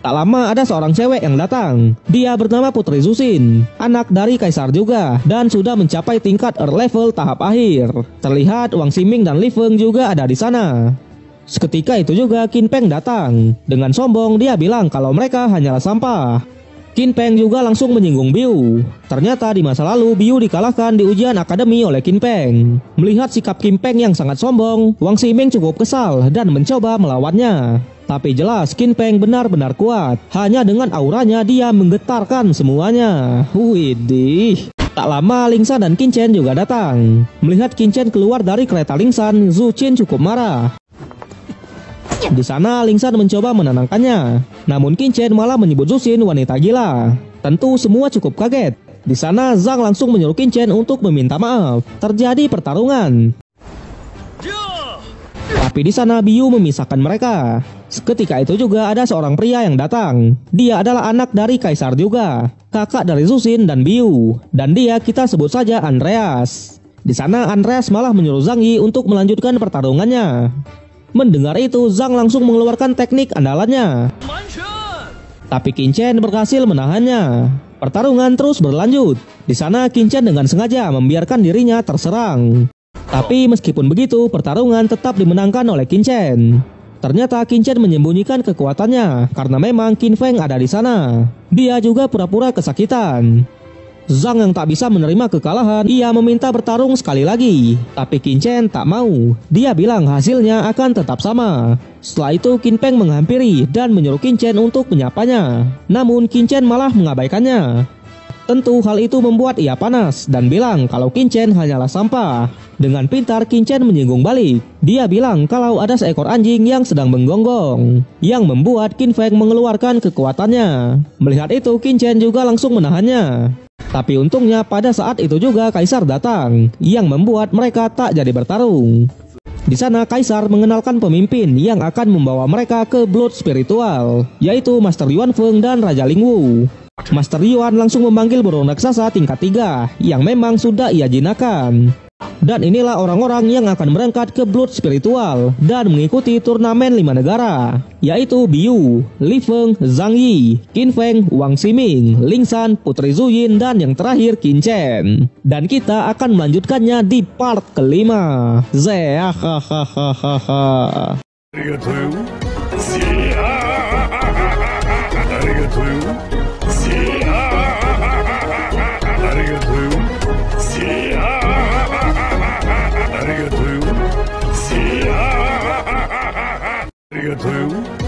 Tak lama ada seorang cewek yang datang. Dia bernama Putri Zuxin, anak dari kaisar juga, dan sudah mencapai tingkat Earth level tahap akhir. Terlihat Wang Ximing dan Li Feng juga ada di sana. Seketika itu juga Qin Peng datang. Dengan sombong dia bilang kalau mereka hanyalah sampah. Qin Peng juga langsung menyinggung Biu. Ternyata di masa lalu Biu dikalahkan di ujian akademi oleh Qin Peng. Melihat sikap Qin Peng yang sangat sombong, Wang Ximing cukup kesal dan mencoba melawannya. Tapi jelas Qin Peng benar-benar kuat. Hanya dengan auranya dia menggetarkan semuanya. Widih. Tak lama Lingsan dan Qin Chen juga datang. Melihat Qin Chen keluar dari kereta Lingsan, Zhu Qin cukup marah. Di sana Lingsan mencoba menenangkannya. Namun Qin Chen malah menyebut Zuxin wanita gila. Tentu semua cukup kaget. Di sana Zhang langsung menyuruh Qin Chen untuk meminta maaf. Terjadi pertarungan. Tapi di sana Biu memisahkan mereka. Ketika itu juga ada seorang pria yang datang. Dia adalah anak dari kaisar juga, kakak dari Zuxin dan Biu. Dan dia kita sebut saja Andreas. Di sana Andreas malah menyuruh Zhang Yi untuk melanjutkan pertarungannya. Mendengar itu, Zhang langsung mengeluarkan teknik andalannya. Tapi Qin Chen berhasil menahannya. Pertarungan terus berlanjut. Di sana Qin Chen dengan sengaja membiarkan dirinya terserang. Tapi meskipun begitu, pertarungan tetap dimenangkan oleh Qin Chen. Ternyata Qin Chen menyembunyikan kekuatannya karena memang Qin Feng ada di sana. Dia juga pura-pura kesakitan. Zhang yang tak bisa menerima kekalahan, ia meminta bertarung sekali lagi. Tapi Qin Chen tak mau. Dia bilang hasilnya akan tetap sama. Setelah itu Qin Peng menghampiri dan menyuruh Qin Chen untuk menyapanya. Namun Qin Chen malah mengabaikannya. Tentu hal itu membuat ia panas dan bilang kalau Qin hanyalah sampah. Dengan pintar Qin menyinggung balik. Dia bilang kalau ada seekor anjing yang sedang menggonggong, yang membuat Qin Feng mengeluarkan kekuatannya. Melihat itu Qin juga langsung menahannya. Tapi untungnya pada saat itu juga Kaisar datang, yang membuat mereka tak jadi bertarung. Di sana Kaisar mengenalkan pemimpin yang akan membawa mereka ke Blood Spiritual, yaitu Master Yuan Feng dan Raja Ling Wu. Master Yuan langsung memanggil burung raksasa tingkat 3 yang memang sudah ia jinakkan. Dan inilah orang-orang yang akan berangkat ke Blood Spiritual dan mengikuti turnamen 5 negara, yaitu Biu, Li Feng, Zhang Yi, Qin Feng, Wang Ximing, Ling San, Putri Zuyin, dan yang terakhir Qin Chen. Dan kita akan melanjutkannya di part kelima. Arigatou.